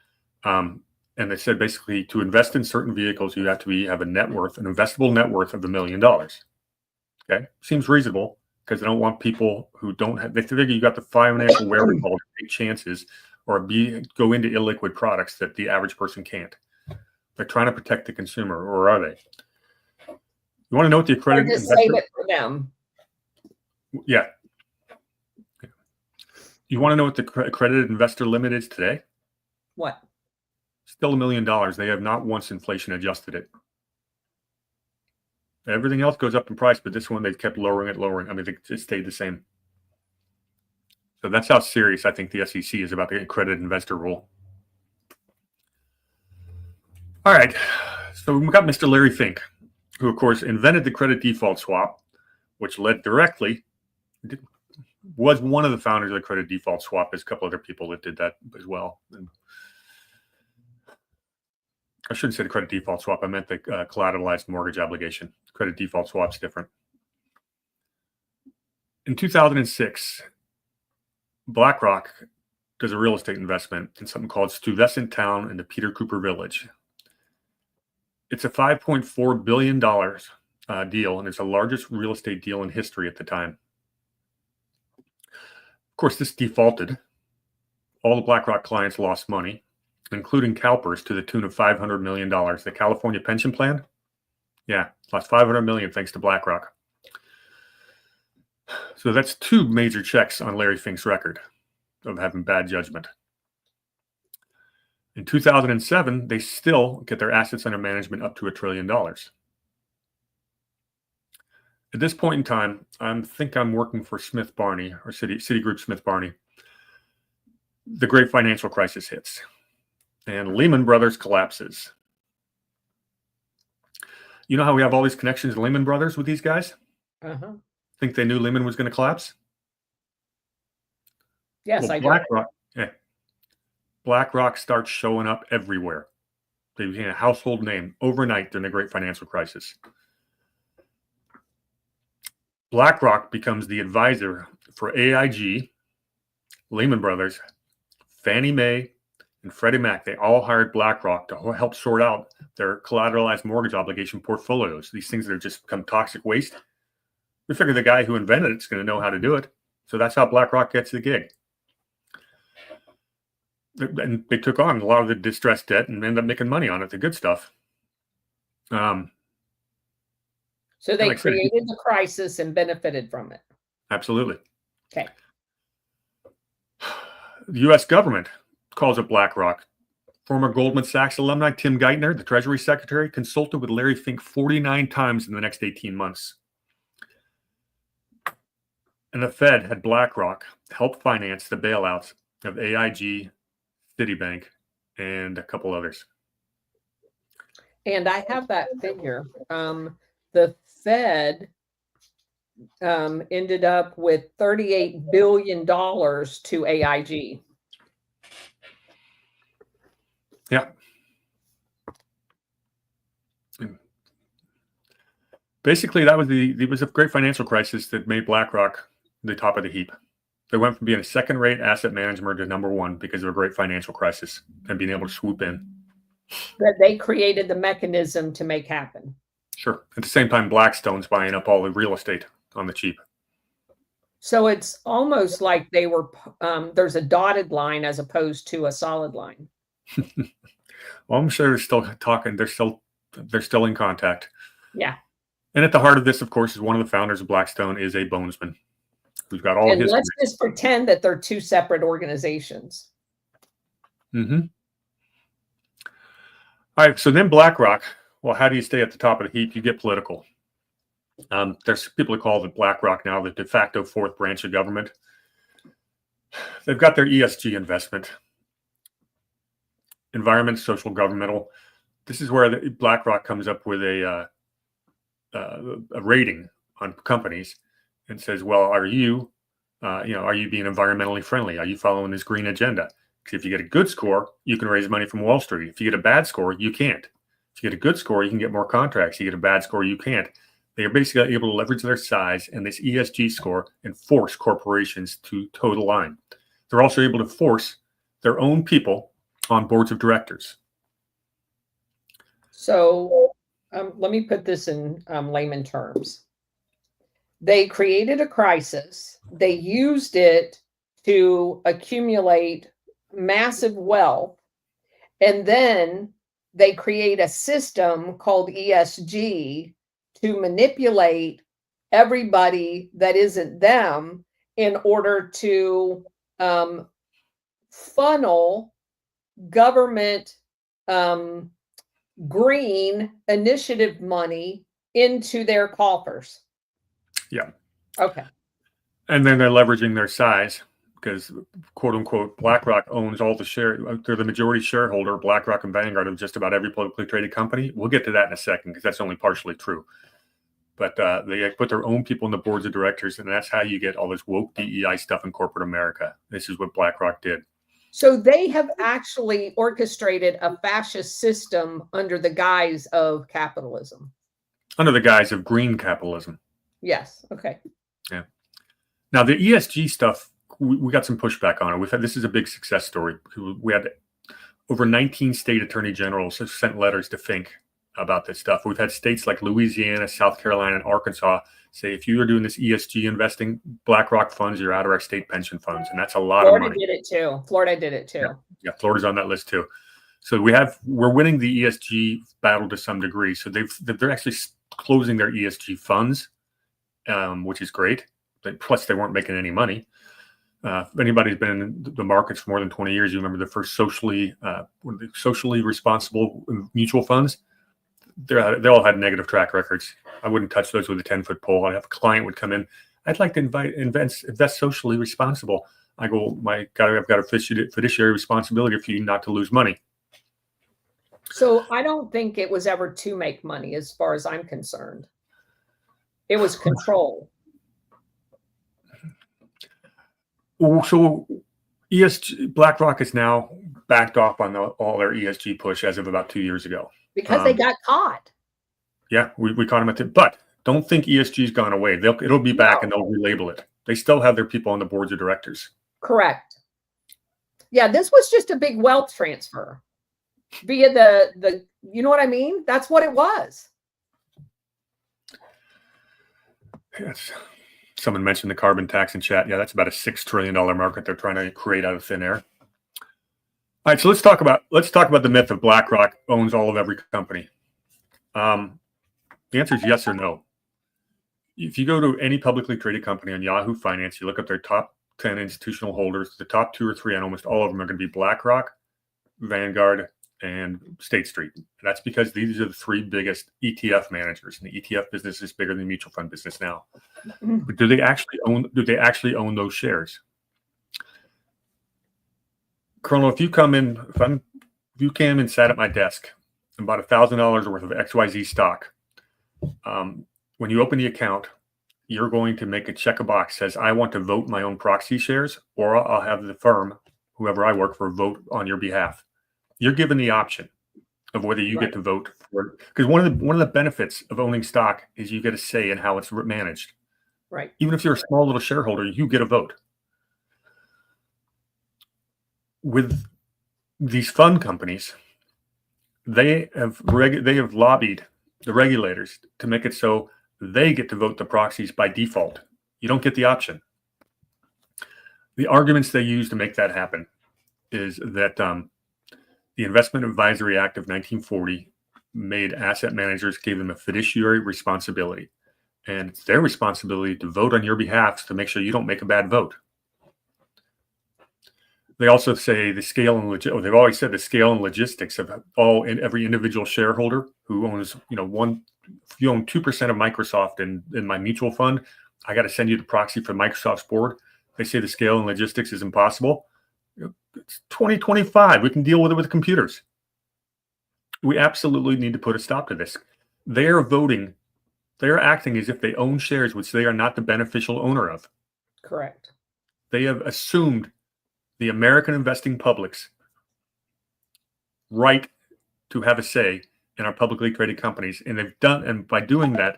And they said basically to invest in certain vehicles, you have to have a net worth, an investable net worth of $1 million. Okay, seems reasonable because they don't want people who don't have. They figure you got the financial wherewithal to take chances or go into illiquid products that the average person can't. They're trying to protect the consumer, or are they? You want to know what the accredited investor? Save it for them. Yeah. You want to know what the accredited investor limit is today? What? Still $1 million. They have not once inflation adjusted it. Everything else goes up in price, but this one they've kept lowering it. I mean, it stayed the same. So that's how serious I think the SEC is about the accredited investor rule. All right. So we've got Mr. Larry Fink, who, of course, invented the credit default swap, which was one of the founders of the credit default swap. There's a couple other people that did that as well. And I shouldn't say the credit default swap. I meant the collateralized mortgage obligation. Credit default swap's different. In 2006, BlackRock does a real estate investment in something called Stuyvesant Town in the Peter Cooper Village. It's a $5.4 billion deal, and it's the largest real estate deal in history at the time. Of course, this defaulted. All the BlackRock clients lost money, including CalPERS, to the tune of $500 million. The California pension plan, lost $500 million thanks to BlackRock. So that's two major checks on Larry Fink's record of having bad judgment. In 2007, they still get their assets under management up to $1 trillion. At this point in time, I think I'm working for Smith Barney, or Citigroup Smith Barney. The great financial crisis hits, and Lehman Brothers collapses. You know how we have all these connections to Lehman Brothers with these guys? Uh-huh. Think they knew Lehman was going to collapse? Yes, I do. BlackRock starts showing up everywhere. They became a household name overnight during the great financial crisis. BlackRock becomes the advisor for AIG, Lehman Brothers, Fannie Mae, and Freddie Mac. They all hired BlackRock to help sort out their collateralized mortgage obligation portfolios. These things that have just become toxic waste. We figure the guy who invented it's going to know how to do it. So that's how BlackRock gets the gig. And they took on a lot of the distressed debt and ended up making money on it, the good stuff. So they created the crisis and benefited from it. Absolutely. Okay. The U.S. government calls up BlackRock. Former Goldman Sachs alumni Tim Geithner, the Treasury Secretary, consulted with Larry Fink 49 times in the next 18 months. And the Fed had BlackRock help finance the bailouts of AIG, Citibank, and a couple others. And I have that figure. The Fed ended up with $38 billion to AIG. Yeah. Basically, it was a great financial crisis that made BlackRock the top of the heap. They went from being a second-rate asset manager to number one because of a great financial crisis and being able to swoop in. That they created the mechanism to make happen. Sure. At the same time, Blackstone's buying up all the real estate on the cheap. So it's almost like they were, there's a dotted line as opposed to a solid line. Well, I'm sure they're still talking. They're still in contact. Yeah. And at the heart of this, of course, is one of the founders of Blackstone is a bonesman who's got all of And his. let's just pretend that they're two separate organizations. Mm-hmm. All right. So then BlackRock. Well, how do you stay at the top of the heap? You get political. There's people who call it BlackRock now the de facto fourth branch of government. They've got their ESG investment, environment, social, governmental. This is where BlackRock comes up with a rating on companies and says, "Well, are you being environmentally friendly? Are you following this green agenda?" Because if you get a good score, you can raise money from Wall Street. If you get a bad score, you can't. If you get a good score, you can get more contracts. You get a bad score, you can't. They are basically able to leverage their size and this ESG score and force corporations to toe the line. They're also able to force their own people on boards of directors. So let me put this in layman terms. They created a crisis. They used it to accumulate massive wealth. And then they create a system called ESG to manipulate everybody that isn't them in order to funnel government green initiative money into their coffers. Yeah. Okay. And then they're leveraging their size because, quote unquote, BlackRock owns all the share. They're the majority shareholder, BlackRock and Vanguard, of just about every publicly traded company. We'll get to that in a second because that's only partially true. But they put their own people in the boards of directors, and that's how you get all this woke DEI stuff in corporate America. This is what BlackRock did. So they have actually orchestrated a fascist system under the guise of capitalism. Under the guise of green capitalism. Yes. Okay. Yeah. Now the ESG stuff, we got some pushback on it. This is a big success story. We had over 19 state attorney generals have sent letters to Fink about this stuff. We've had states like Louisiana, South Carolina, and Arkansas say, if you are doing this ESG investing, BlackRock funds, you're out of our state pension funds. And that's a lot of money. Florida did it too. Yeah, Florida's on that list too. So we're winning the ESG battle to some degree. So they're actually closing their ESG funds, which is great. Plus, they weren't making any money. If anybody's been in the markets for more than 20 years, you remember the first socially responsible mutual funds. They all had negative track records. I wouldn't touch those with a 10-foot pole. I'd have a client would come in. I'd like to invest socially responsible. I go, I've got a fiduciary responsibility for you not to lose money. So I don't think it was ever to make money, as far as I'm concerned. It was control. So BlackRock is now backed off on all their ESG push as of about 2 years ago. Because they got caught. Yeah, we caught them at it. But don't think ESG's gone away. It'll be back and they'll relabel it. They still have their people on the boards of directors. Correct. Yeah, this was just a big wealth transfer via the you know what I mean? That's what it was. Yes. Someone mentioned the carbon tax in chat. Yeah, that's about a $6 trillion market they're trying to create out of thin air. All right, so let's talk about the myth of BlackRock owns all of every company. The answer is yes or no. If you go to any publicly traded company on Yahoo Finance, you look at their top 10 institutional holders, the top 2 or 3 on almost all of them are going to be BlackRock, Vanguard, and State Street. And that's because these are the 3 biggest ETF managers, and the ETF business is bigger than the mutual fund business now. But do they actually own those shares? Colonel, if you came and sat at my desk and bought $1,000 worth of XYZ stock, when you open the account, you're going to check a box that says, I want to vote my own proxy shares, or I'll have the firm, whoever I work for, vote on your behalf. You're given the option of whether you get to vote for it. Because one of the benefits of owning stock is you get a say in how it's managed. Right. Even if you're a small little shareholder, you get a vote. With these fund companies, they have lobbied the regulators to make it so they get to vote the proxies by default. You don't get the option. The arguments they use to make that happen is that the Investment Advisory Act of 1940 made asset managers, gave them a fiduciary responsibility. And it's their responsibility to vote on your behalf to make sure you don't make a bad vote. They also say the scale and they've always said the scale and logistics of every individual shareholder who owns, if you own 2% of Microsoft in my mutual fund, I got to send you the proxy for Microsoft's board. They say the scale and logistics is impossible. It's 2025. We can deal with it with computers. We absolutely need to put a stop to this. They are voting. They are acting as if they own shares, which they are not the beneficial owner of. Correct. They have assumed the American investing public's right to have a say in our publicly traded companies. And by doing that,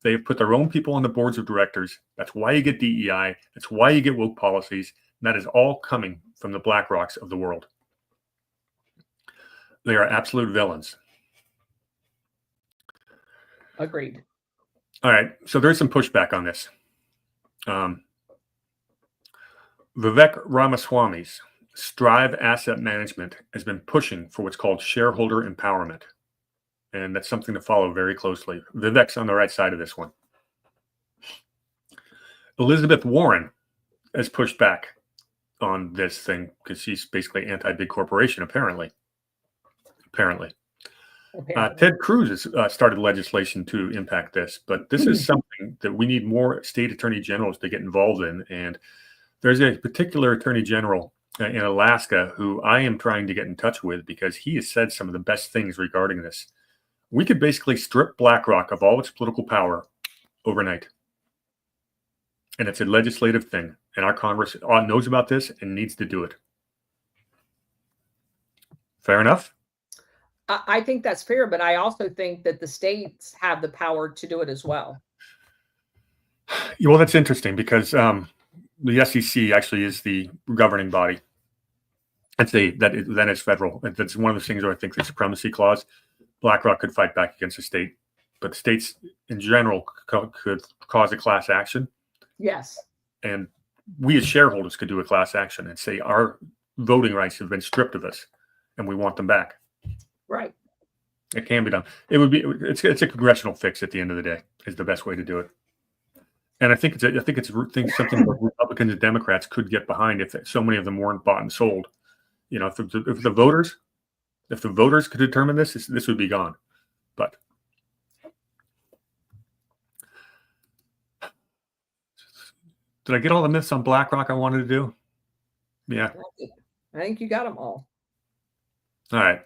they have put their own people on the boards of directors. That's why you get DEI. That's why you get woke policies. And that is all coming from the BlackRocks of the world. They are absolute villains. Agreed. All right. So there's some pushback on this. Vivek Ramaswamy's Strive Asset Management has been pushing for what's called shareholder empowerment. And that's something to follow very closely. Vivek's on the right side of this one. Elizabeth Warren has pushed back on this thing because she's basically anti-big corporation, apparently. Ted Cruz has started legislation to impact this, but this is something that we need more state attorney generals to get involved in. And there's a particular attorney general in Alaska who I am trying to get in touch with because he has said some of the best things regarding this. We could basically strip BlackRock of all its political power overnight. And it's a legislative thing. And our Congress knows about this and needs to do it. Fair enough? I think that's fair, but I also think that the states have the power to do it as well. Well, that's interesting because the SEC actually is the governing body. That is federal. That's one of the things where I think the supremacy clause, BlackRock could fight back against the state, but the states in general could cause a class action. Yes. And we as shareholders could do a class action and say our voting rights have been stripped of us and we want them back. Right. It can be done. It's a congressional fix at the end of the day is the best way to do it. And I think it's something that Republicans and Democrats could get behind if so many of them weren't bought and sold. If the voters could determine this would be gone. But did I get all the myths on BlackRock I wanted to do? Yeah. I think you got them all. All right.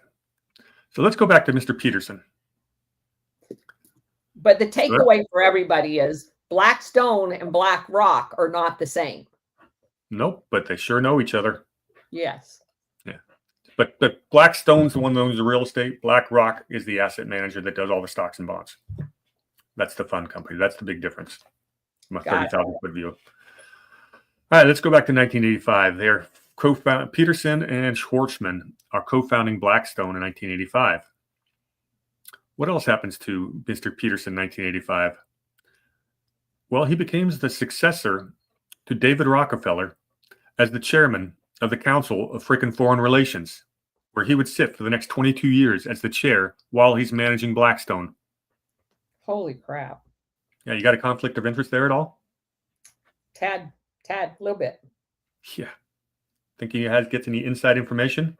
So let's go back to Mr. Peterson. But the takeaway for everybody is Blackstone and BlackRock are not the same. Nope, but they sure know each other. Yes. Yeah. But Blackstone's the one that owns the real estate. BlackRock is the asset manager that does all the stocks and bonds. That's the fund company. That's the big difference from a 30,000 foot view. All right, let's go back to 1985. They're Peterson and Schwartzman are co-founding Blackstone in 1985. What else happens to Mr. Peterson in 1985? Well, he becomes the successor to David Rockefeller as the chairman of the Council of Frickin' Foreign Relations, where he would sit for the next 22 years as the chair while he's managing Blackstone. Holy crap. Yeah, you got a conflict of interest there at all? Tad, a little bit. Yeah. Think he gets any inside information?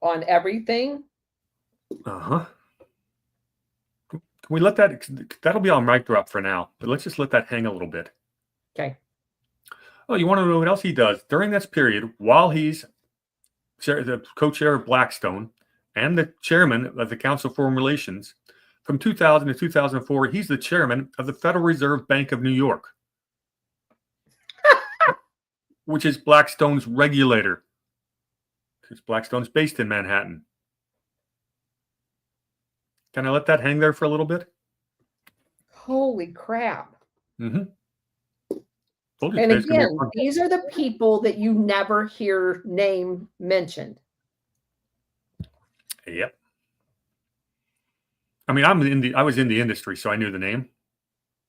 On everything? Uh-huh. Can we let that'll be on mic drop for now, but let's just let that hang a little bit. Okay. Oh, you want to know what else he does? During this period, while he's the co-chair of Blackstone and the chairman of the Council of Foreign Relations, from 2000 to 2004, he's the chairman of the Federal Reserve Bank of New York, which is Blackstone's regulator, because Blackstone's based in Manhattan. Can I let that hang there for a little bit? Holy crap. Mm-hmm. And again, these are the people that you never hear name mentioned. Yep. I mean, I was in the industry, so I knew the name.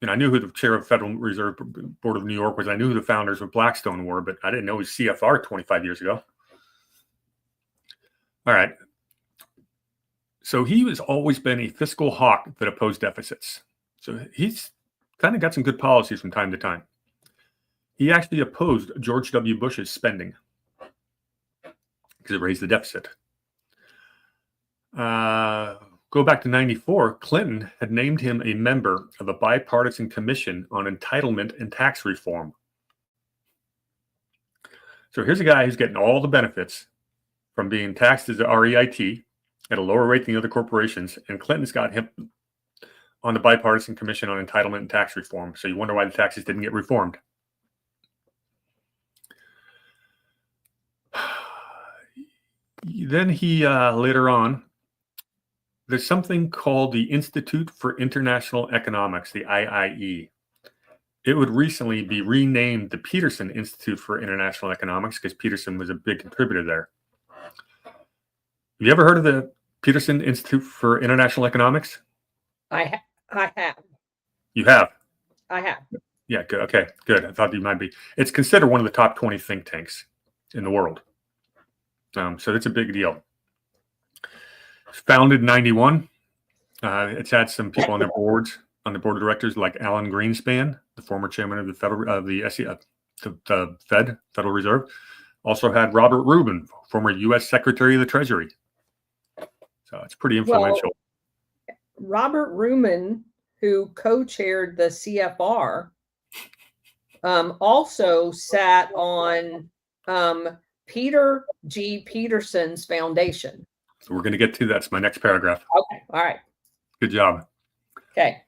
I knew who the chair of Federal Reserve Board of New York was. I knew who the founders of Blackstone were, but I didn't know he was CFR 25 years ago. All right. So he has always been a fiscal hawk that opposed deficits. So he's kind of got some good policies from time to time. He actually opposed George W. Bush's spending because it raised the deficit. Go back to 94, Clinton had named him a member of a bipartisan commission on entitlement and tax reform. So here's a guy who's getting all the benefits from being taxed as a REIT at a lower rate than the other corporations, and Clinton's got him on the bipartisan commission on entitlement and tax reform. So you wonder why the taxes didn't get reformed. Then he later on, there's something called the Institute for International Economics, the IIE. It would recently be renamed the Peterson Institute for International Economics because Peterson was a big contributor there. Have you ever heard of the Peterson Institute for International Economics? I have. You have? I have. Yeah, good. Okay, good. I thought you might be. It's considered one of the top 20 think tanks in the world. So it's a big deal. It's founded in 91. It's had some people on their boards, on the board of directors, like Alan Greenspan, the former chairman of the Federal Reserve. Also had Robert Rubin, former U.S. Secretary of the Treasury. So it's pretty influential. Well, Robert Rubin, who co-chaired the CFR, also sat on Peter G. Peterson's foundation. So we're going to get to that. That's my next paragraph. Okay. All right. Good job. Okay.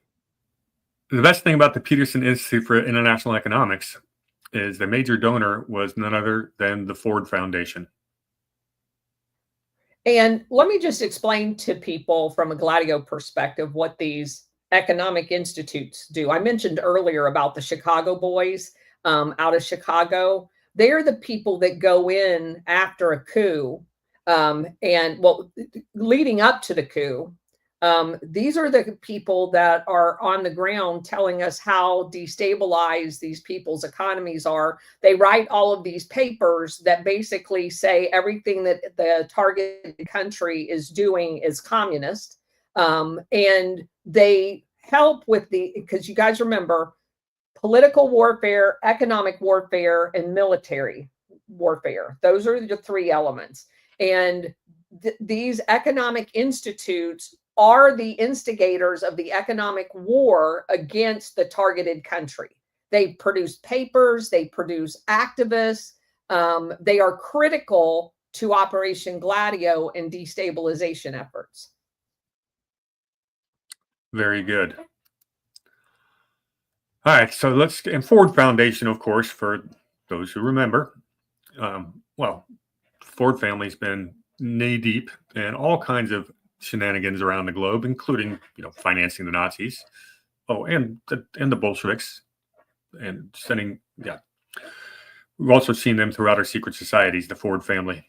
The best thing about the Peterson Institute for International Economics is the major donor was none other than the Ford Foundation. And let me just explain to people from a Gladio perspective what these economic institutes do. I mentioned earlier about the Chicago boys out of Chicago. They're the people that go in after a coup leading up to the coup. These are the people that are on the ground telling us how destabilized these people's economies are. They write all of these papers that basically say everything that the targeted country is doing is communist. And they help with because you guys remember, political warfare, economic warfare, and military warfare. Those are the three elements. And these economic institutes are the instigators of the economic war against the targeted country. They produce papers, they produce activists, they are critical to Operation Gladio and destabilization efforts. Very good. All right, so and Ford Foundation, of course, for those who remember, Ford family's been knee-deep in all kinds of shenanigans around the globe, including, financing the Nazis, and the Bolsheviks, and sending. Yeah, we've also seen them throughout our secret societies, the Ford family.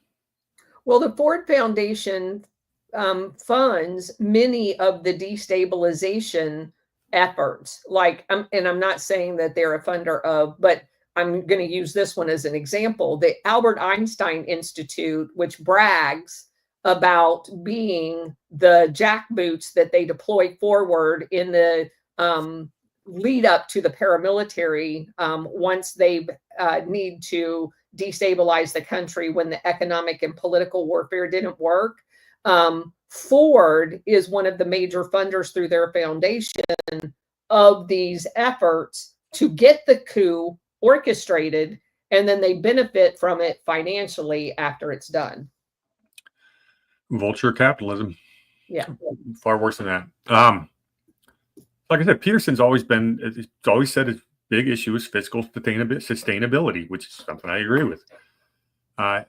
Well, the Ford Foundation funds many of the destabilization efforts. And I'm not saying that they're a funder of, but I'm going to use this one as an example. The Albert Einstein Institute, which brags about being the jackboots that they deploy forward in the lead up to the paramilitary once they need to destabilize the country when the economic and political warfare didn't work. Ford is one of the major funders through their foundation of these efforts to get the coup orchestrated, and then they benefit from it financially after it's done. Vulture capitalism. Yeah. Far worse than that. Like I said, Peterson's always said his big issue is fiscal sustainability, which is something I agree with.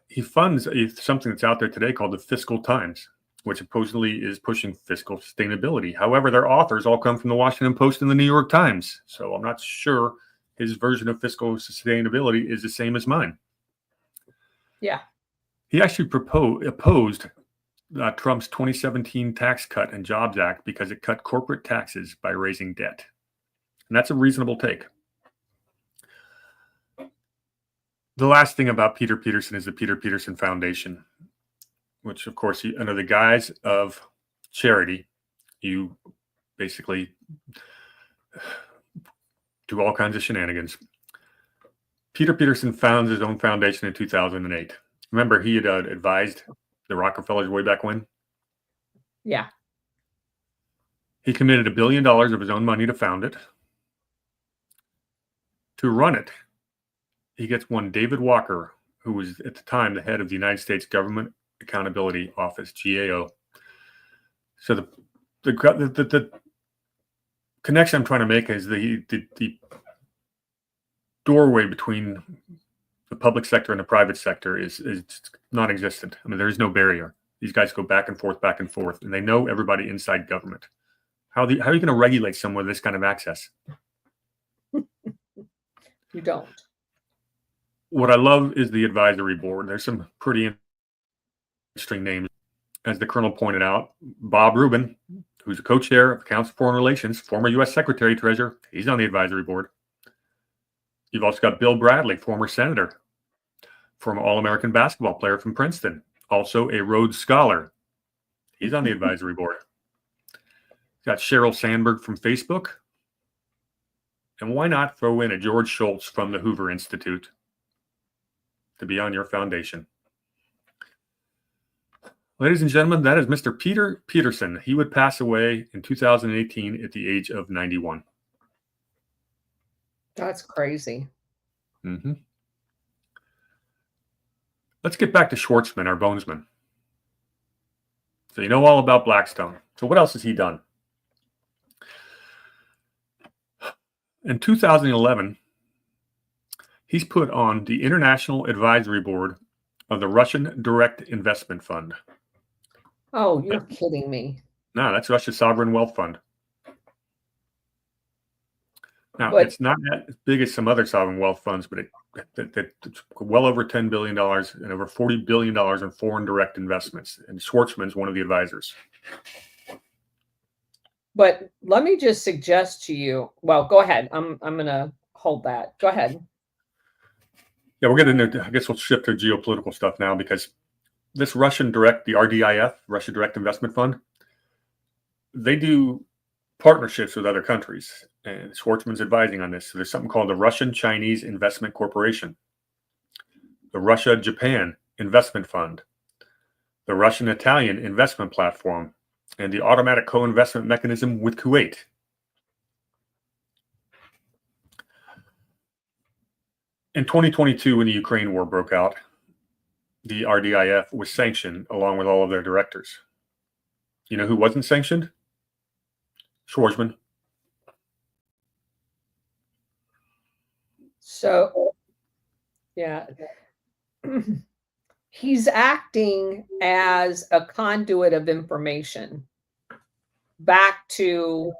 He funds something that's out there today called the Fiscal Times, which supposedly is pushing fiscal sustainability. However, their authors all come from the Washington Post and the New York Times. So I'm not sure his version of fiscal sustainability is the same as mine. Yeah. He actually opposed Trump's 2017 Tax Cut and Jobs Act because it cut corporate taxes by raising debt. And that's a reasonable take. The last thing about Peter Peterson is the Peter Peterson Foundation, which, of course, under the guise of charity, you basically do all kinds of shenanigans. Peter Peterson founded his own foundation in 2008. Remember, he had advised the Rockefellers way back when? Yeah. He committed $1 billion of his own money to found it. To run it, he gets one David Walker, who was at the time the head of the United States Government Accountability Office, GAO. So the connection I'm trying to make is the doorway between the public sector and the private sector is non-existent. I mean, there is no barrier. These guys go back and forth, and they know everybody inside government. How are you going to regulate someone with this kind of access? You don't. What I love is the advisory board. There's some pretty interesting names. As the colonel pointed out, Bob Rubin, who's a co-chair of the Council of Foreign Relations, former U.S. Secretary Treasurer, he's on the advisory board. You've also got Bill Bradley, former senator, former All-American basketball player from Princeton, also a Rhodes Scholar. He's on the advisory board. You've got Sheryl Sandberg from Facebook. And why not throw in a George Shultz from the Hoover Institute to be on your foundation? Ladies and gentlemen, that is Mr. Peter Peterson. He would pass away in 2018 at the age of 91. That's crazy. Mm-hmm. Let's get back to Schwartzman, our bonesman. So you know all about Blackstone. So what else has he done? In 2011, he's put on the International Advisory Board of the Russian Direct Investment Fund. Oh, you're kidding me. No, that's Russia's sovereign wealth fund. Now, it's not as big as some other sovereign wealth funds, but it's well over $10 billion and over $40 billion in foreign direct investments. And Schwartzman's one of the advisors. But let me just suggest to you, well, go ahead. I'm going to hold that. Go ahead. Yeah, we'll get into, I guess we'll shift to geopolitical stuff now, because this Russian Direct, the RDIF, Russia Direct Investment Fund, they do partnerships with other countries. And Schwartzman's advising on this. So there's something called the Russian-Chinese Investment Corporation, the Russia-Japan Investment Fund, the Russian-Italian Investment Platform, and the Automatic Co-Investment Mechanism with Kuwait. In 2022, when the Ukraine war broke out, the RDIF was sanctioned along with all of their directors. You know who wasn't sanctioned? Schwarzman. So, yeah, he's acting as a conduit of information back to,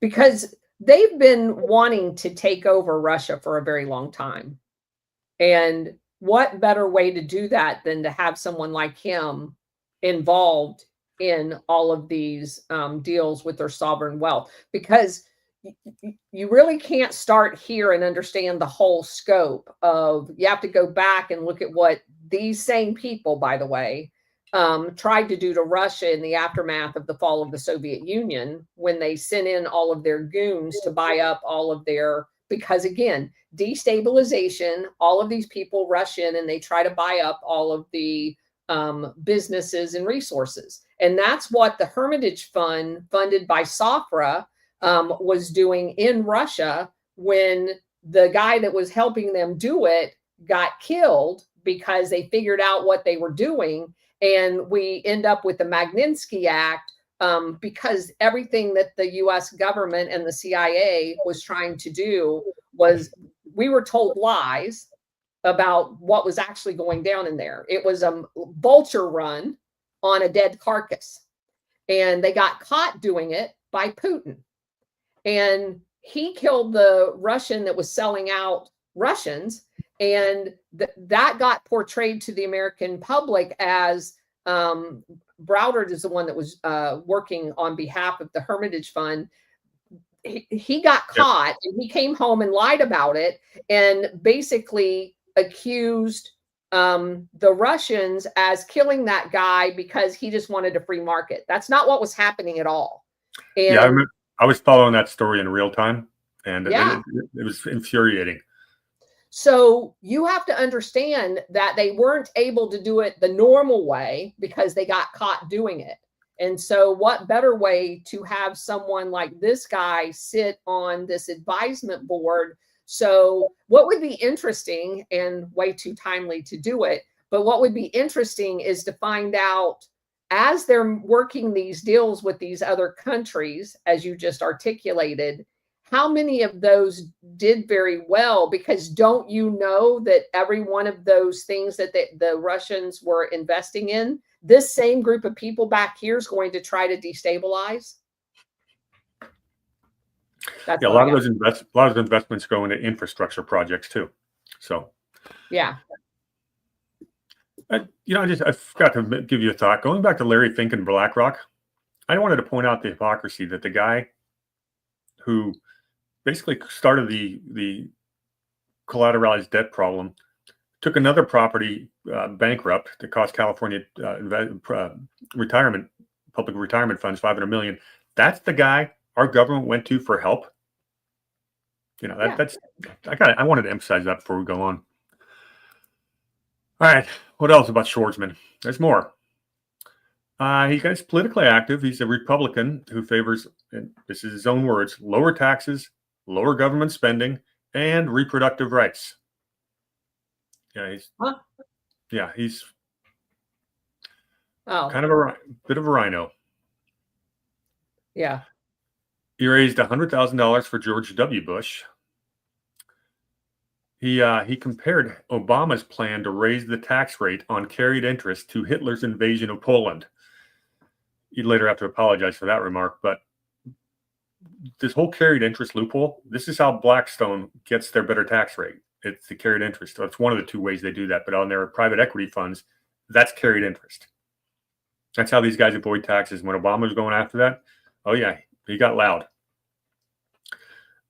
because they've been wanting to take over Russia for a very long time. And what better way to do that than to have someone like him involved in all of these deals with their sovereign wealth? Because you really can't start here and understand the whole scope of, you have to go back and look at what these same people, by the way, tried to do to Russia in the aftermath of the fall of the Soviet Union, when they sent in all of their goons to buy up all of their, because again, destabilization, all of these people rush in and they try to buy up all of the businesses and resources. And that's what the Hermitage Fund, funded by Safra, was doing in Russia when the guy that was helping them do it got killed, because they figured out what they were doing. And we end up with the Magnitsky Act, because everything that the US government and the CIA was trying to do was, we were told lies about what was actually going down in there. It was a vulture run on a dead carcass. And they got caught doing it by Putin. And he killed the Russian that was selling out Russians. And that got portrayed to the American public as Browder is the one that was working on behalf of the Hermitage Fund. he got Yep. caught and he came home and lied about it and basically accused the Russians as killing that guy because he just wanted a free market. That's not what was happening at all. Yeah, And I was following that story in real time, and yeah, it was infuriating. so you have to understand that they weren't able to do it the normal way because they got caught doing it. And so, what better way to have someone like this guy sit on this advisement board? So, what would be interesting and way too timely to do it, but what would be interesting is to find out as they're working these deals with these other countries, as you just articulated, how many of those did very well, because don't you know that every one of those things that the Russians were investing in, this same group of people back here is going to try to destabilize? That's Yeah, what I got. a lot of investments go into infrastructure projects too. So, Yeah. I forgot to give you a thought. Going back to Larry Fink and BlackRock, I wanted to point out the hypocrisy that the guy who basically started the collateralized debt problem took another property bankrupt that cost California retirement public retirement funds 500 million. That's the guy our government went to for help. Yeah. That's I wanted to emphasize that before we go on. All right, what else about Schwarzman? There's more. He's politically active. He's a Republican who favors, and this is his own words, lower taxes, lower government spending, and reproductive rights. Yeah, Huh? he's Oh, kind of a bit of a rhino. yeah. He raised $100,000 for George W. Bush. He compared Obama's plan to raise the tax rate on carried interest to Hitler's invasion of Poland. He'd later have to apologize for that remark, but this whole carried interest loophole, this is how Blackstone gets their better tax rate. It's the carried interest. That's one of the two ways they do that. But on their private equity funds, that's carried interest. That's how these guys avoid taxes. When Obama was going after that, oh yeah, he got loud.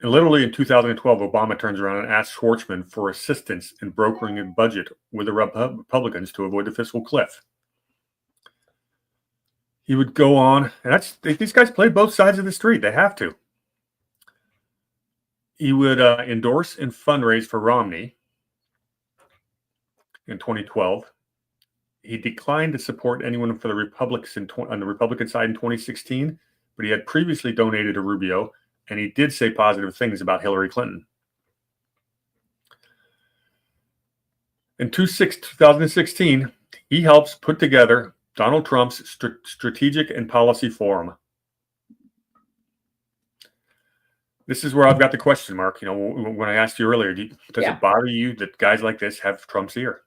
And literally in 2012, Obama turns around and asks Schwartzman for assistance in brokering a budget with the Republicans to avoid the fiscal cliff. He would go on, and these guys play both sides of the street. They have to. He would endorse and fundraise for Romney in 2012. He declined to support anyone for the Republicans on the Republican side in 2016, but he had previously donated to Rubio, and he did say positive things about Hillary Clinton. In 2016, he helps put together Donald Trump's Strategic and Policy Forum. This is where I've got the question mark. When I asked you earlier, does it bother you that guys like this have Trump's ear?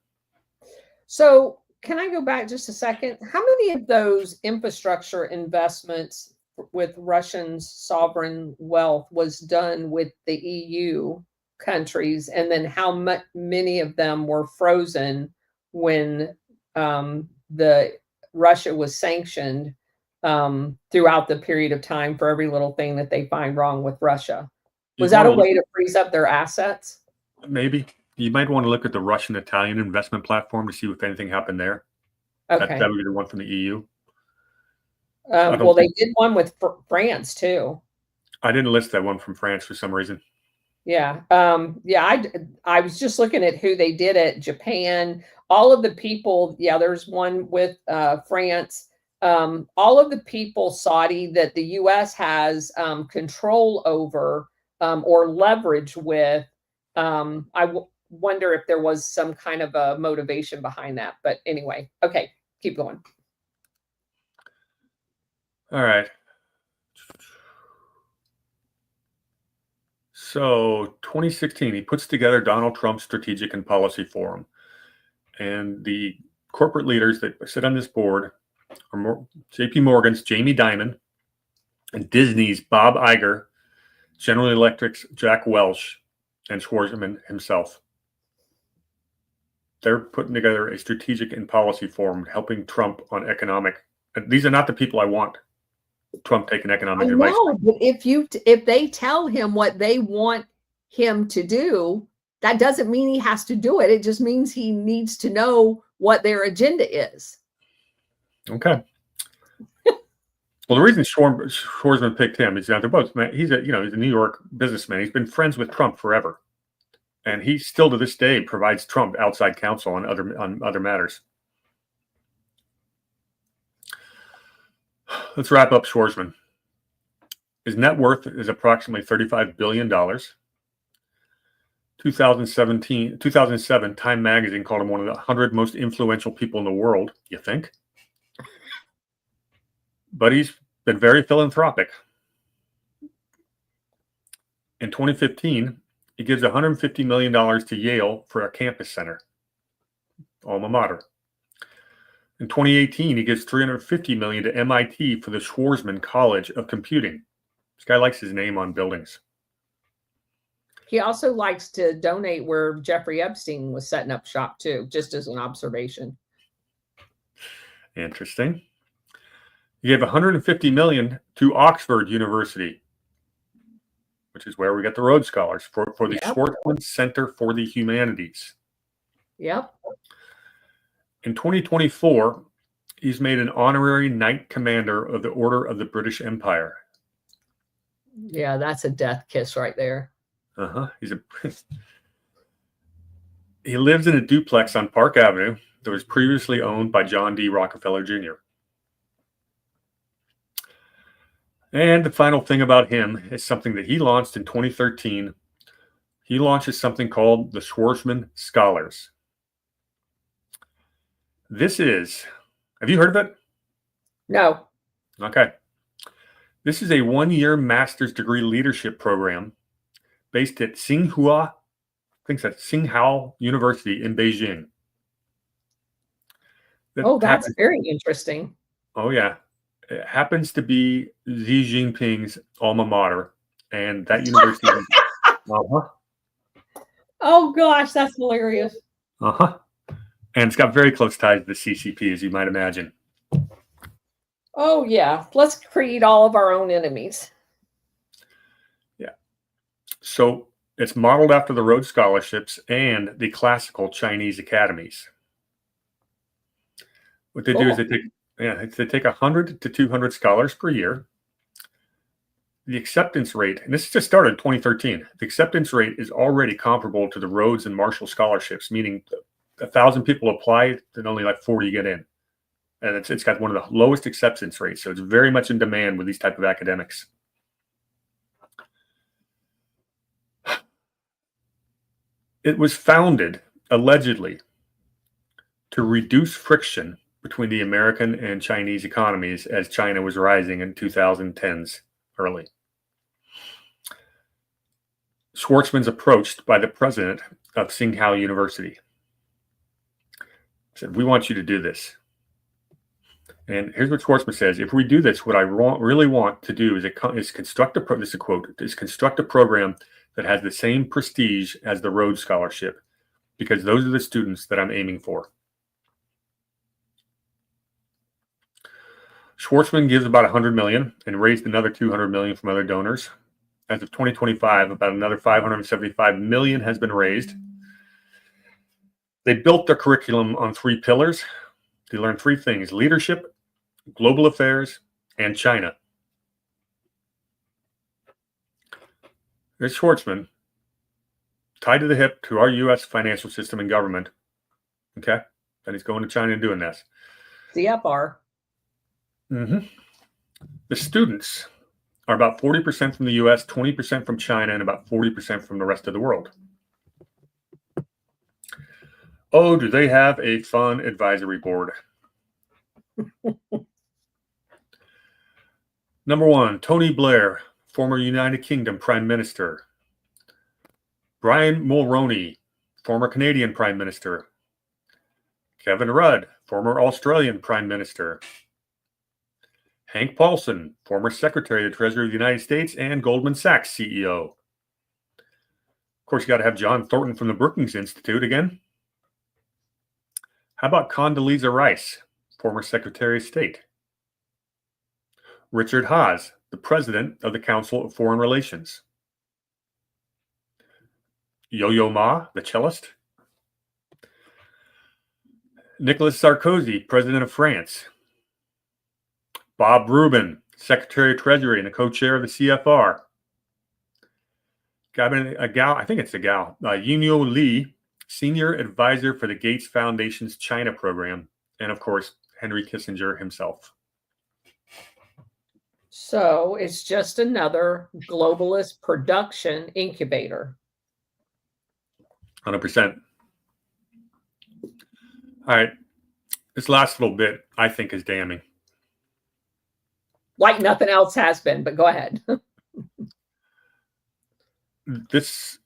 So can I go back just a second? How many of those infrastructure investments with Russian sovereign wealth was done with the EU countries, and then how many of them were frozen when the Russia was sanctioned throughout the period of time for every little thing that they find wrong with Russia? Was that a way to freeze up their assets? Maybe. You might want to look at the Russian-Italian investment platform to see if anything happened there. Okay. That would be the one from the EU. Well, they did one with France too. I didn't list that one from France for some reason. Yeah. Yeah, I was just looking at who they did it. Japan, all of the people. Yeah, there's one with France. All of the people, Saudi, that the US has control over or leverage with. Wonder if there was some kind of a motivation behind that. But anyway, okay, keep going. All right. So 2016, he puts together Donald Trump's Strategic and Policy Forum. And the corporate leaders that sit on this board are JP Morgan's Jamie Dimon and Disney's Bob Iger, General Electric's Jack Welch, and Schwarzman himself. They're putting together a strategic and policy forum helping Trump on economic. These are not the people I want. Trump taking economic I advice. know, but if they tell him what they want him to do, that doesn't mean he has to do it. It just means he needs to know what their agenda is. Okay. Well, the reason Schwarzman picked him is that they're both, he's a New York businessman. He's been friends with Trump forever. And he still to this day provides Trump outside counsel on other matters. Let's wrap up Schwarzman. His net worth is approximately $35 billion. 2007, Time magazine called him one of the 100 most influential people in the world, you think? But he's been very philanthropic. In 2015, he gives $150 million to Yale for a campus center, alma mater. In 2018, he gives $350 million to MIT for the Schwarzman College of Computing. This guy likes his name on buildings. He also likes to donate where Jeffrey Epstein was setting up shop too, just as an observation. Interesting. He gave $150 million to Oxford University, which is where we get the Rhodes Scholars, for the Schwarzman Center for the Humanities. Yep. In 2024, he's made an honorary Knight Commander of the Order of the British Empire. Yeah, that's a death kiss right there. He lives in a duplex on Park Avenue that was previously owned by John D. Rockefeller Jr. And the final thing about him is something that he launched in 2013. He launches something called the Schwarzman Scholars. Have you heard of it? No. Okay. This is a one-year master's degree leadership program based at Tsinghua University in Beijing. That's very interesting. Oh, yeah. It happens to be Xi Jinping's alma mater, and that university. Oh, gosh, that's hilarious. And it's got very close ties to the CCP, as you might imagine. Oh, yeah. Let's create all of our own enemies. Yeah. So it's modeled after the Rhodes Scholarships and the classical Chinese academies. What they do is they take 100 to 200 scholars per year. The acceptance rate, and this just started in 2013, the acceptance rate is already comparable to the Rhodes and Marshall scholarships, meaning 1,000 people apply, then only like 40 get in. And it's got one of the lowest acceptance rates, so it's very much in demand with these type of academics. It was founded, allegedly, to reduce friction between the American and Chinese economies as China was rising in 2010s early. Schwarzman's approached by the president of Tsinghua University. Said, "We want you to do this." And here's what Schwarzman says: "If we do this, what I really want to do is construct a this is a quote, is construct a program that has the same prestige as the Rhodes Scholarship, because those are the students that I'm aiming for." Schwarzman gives about $100 million and raised another $200 million from other donors. As of 2025, about another $575 million has been raised. They built their curriculum on 3 pillars. They learned 3 things: leadership, global affairs, and China. There's Schwarzman, tied to the hip to our U.S. financial system and government. Okay? And he's going to China and doing this. CFR. The students are about 40% from the U.S., 20% from China, and about 40% from the rest of the world. Oh, do they have a fun advisory board? Number 1, Tony Blair, former United Kingdom Prime Minister. Brian Mulroney, former Canadian Prime Minister. Kevin Rudd, former Australian Prime Minister. Hank Paulson, former Secretary of the Treasury of the United States and Goldman Sachs CEO. Of course, you got to have John Thornton from the Brookings Institute again. How about Condoleezza Rice, former Secretary of State? Richard Haas, the president of the Council of Foreign Relations. Yo-Yo Ma, the cellist. Nicolas Sarkozy, president of France. Bob Rubin, Secretary of Treasury and the co-chair of the CFR. Yunyo Lee, senior advisor for the Gates Foundation's China program. And of course, Henry Kissinger himself. So it's just another globalist production incubator. 100%. All right. This last little bit, I think, is damning. Like nothing else has been, but go ahead. This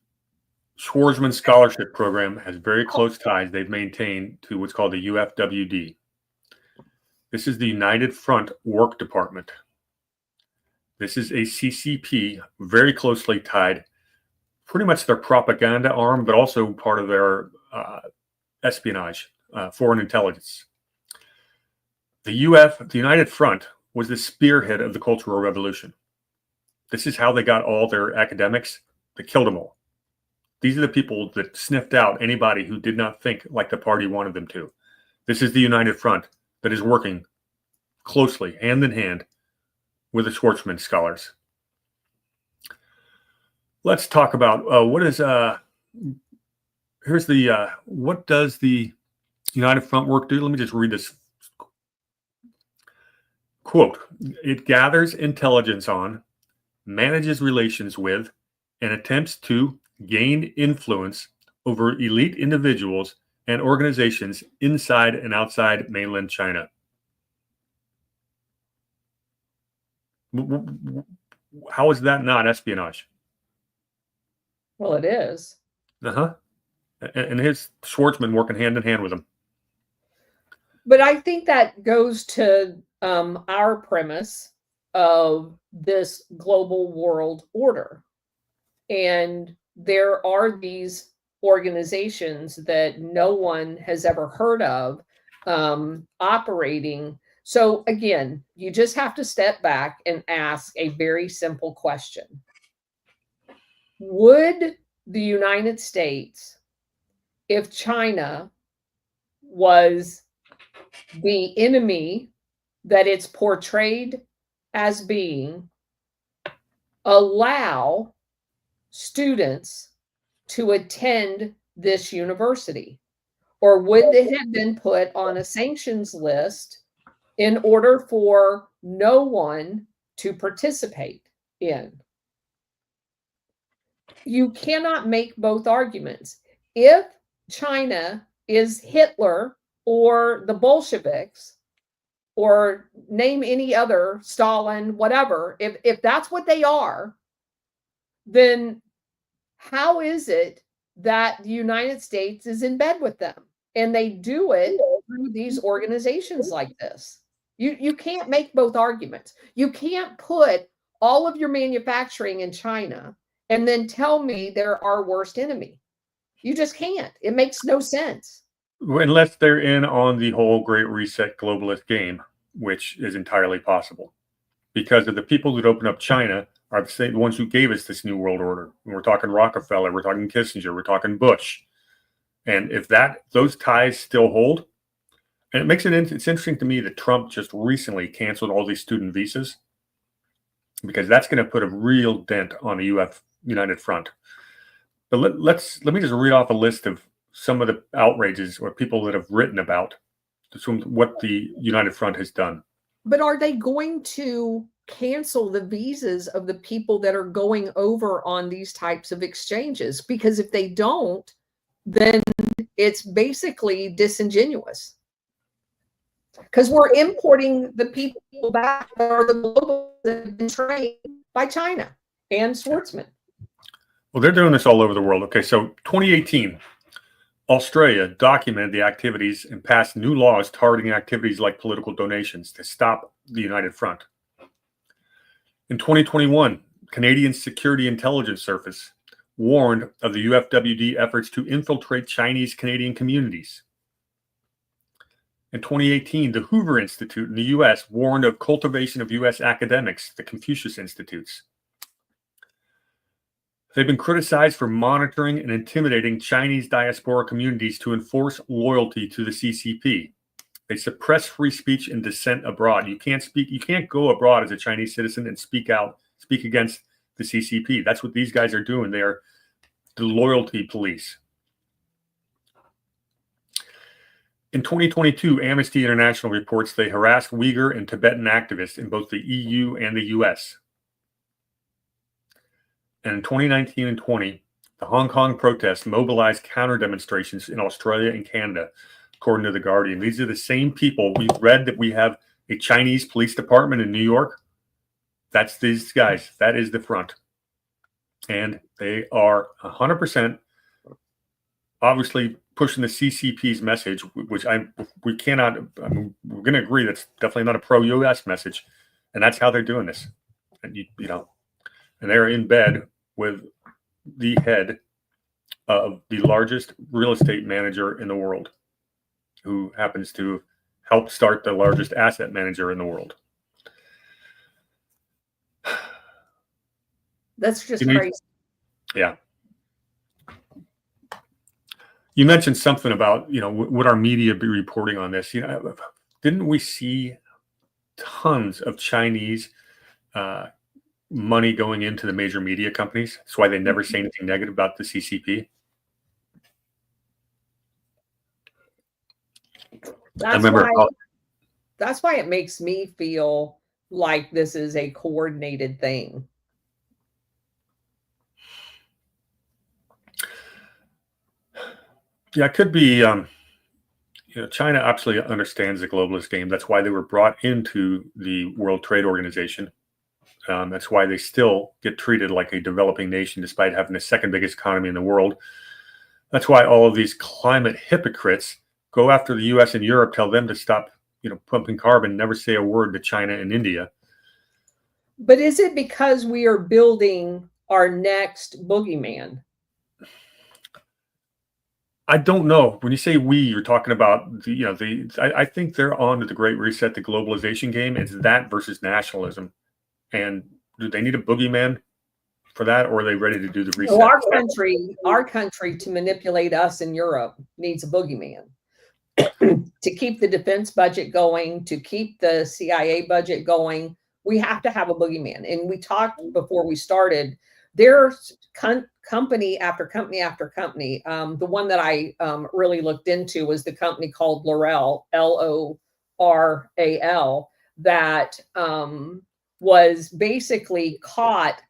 Schwarzman Scholarship Program has very close ties they've maintained to what's called the UFWD. This is the United Front Work Department. This is a CCP, very closely tied, pretty much their propaganda arm, but also part of their espionage, foreign intelligence. The United Front, was the spearhead of the Cultural Revolution. This is how they got all their academics. They killed them all. These are the people that sniffed out anybody who did not think like the party wanted them to. This is the United Front that is working closely, hand in hand, with the Schwarzman scholars. Let's talk about what does the United Front work do? Let me just read this quote. It gathers intelligence on, manages relations with, and attempts to gain influence over elite individuals and organizations inside and outside mainland China. How is that not espionage? Well, it is. And here's Schwarzman working hand in hand with them. But I think that goes to our premise of this global world order. And there are these organizations that no one has ever heard of operating. So again, you just have to step back and ask a very simple question. Would the United States, if China was the enemy that it's portrayed as being, allow students to attend this university? Or would it have been put on a sanctions list in order for no one to participate in? You cannot make both arguments. If China is Hitler or the Bolsheviks, or name any other, Stalin, whatever, if that's what they are, then how is it that the United States is in bed with them? And they do it through these organizations like this. You can't make both arguments. You can't put all of your manufacturing in China and then tell me they're our worst enemy. You just can't. It makes no sense. Unless they're in on the whole Great Reset globalist game, which is entirely possible. Because of the people that open up China are the same ones who gave us this new world order. We're talking Rockefeller, we're talking Kissinger, we're talking Bush. And if those ties still hold, and it's interesting to me that Trump just recently canceled all these student visas, because that's going to put a real dent on the United Front. But let me just read off a list of some of the outrages or people that have written about what the United Front has done. But are they going to cancel the visas of the people that are going over on these types of exchanges? Because if they don't, then it's basically disingenuous. Because we're importing the people back that are the global that have been trained by China and Schwarzman. Well, they're doing this all over the world. Okay, so 2018, Australia documented the activities and passed new laws targeting activities like political donations to stop the United Front. In 2021, Canadian Security Intelligence Service warned of the UFWD efforts to infiltrate Chinese Canadian communities. In 2018, the Hoover Institute in the U.S. warned of cultivation of U.S. academics, the Confucius Institutes. They've been criticized for monitoring and intimidating Chinese diaspora communities to enforce loyalty to the CCP. They suppress free speech and dissent abroad. You can't go abroad as a Chinese citizen and speak against the CCP. That's what these guys are doing. They are the loyalty police. In 2022, Amnesty International reports they harassed Uyghur and Tibetan activists in both the EU and the US. And in 2019 and 20, the Hong Kong protests mobilized counter demonstrations in Australia and Canada, according to The Guardian. These are the same people. We've read that we have a Chinese police department in New York. That's these guys. That is the front. And they are 100% obviously pushing the CCP's message, which we're going to agree that's definitely not a pro-US message. And that's how they're doing this. And, and they're in bed with the head of the largest real estate manager in the world, who happens to help start the largest asset manager in the world. That's just crazy. Yeah. You mentioned something about, would our media be reporting on this? Didn't we see tons of Chinese money going into the major media companies? That's why they never say anything negative about the CCP. That's why it makes me feel like this is a coordinated thing. Yeah, it could be. China absolutely understands the globalist game. That's why they were brought into the World Trade Organization. That's why they still get treated like a developing nation, despite having the second biggest economy in the world. That's why all of these climate hypocrites go after the U.S. and Europe, tell them to stop, pumping carbon, never say a word to China and India. But is it because we are building our next boogeyman? I don't know. When you say we, you're talking about I think they're on to the Great Reset, the globalization game. It's that versus nationalism. And do they need a boogeyman for that, or are they ready to do the reset? Well, our country to manipulate us in Europe needs a boogeyman. To keep the defense budget going, to keep the CIA budget going, we have to have a boogeyman. And we talked before we started, there's company after company after company. The one that I really looked into was the company called Loral, Loral, that was basically caught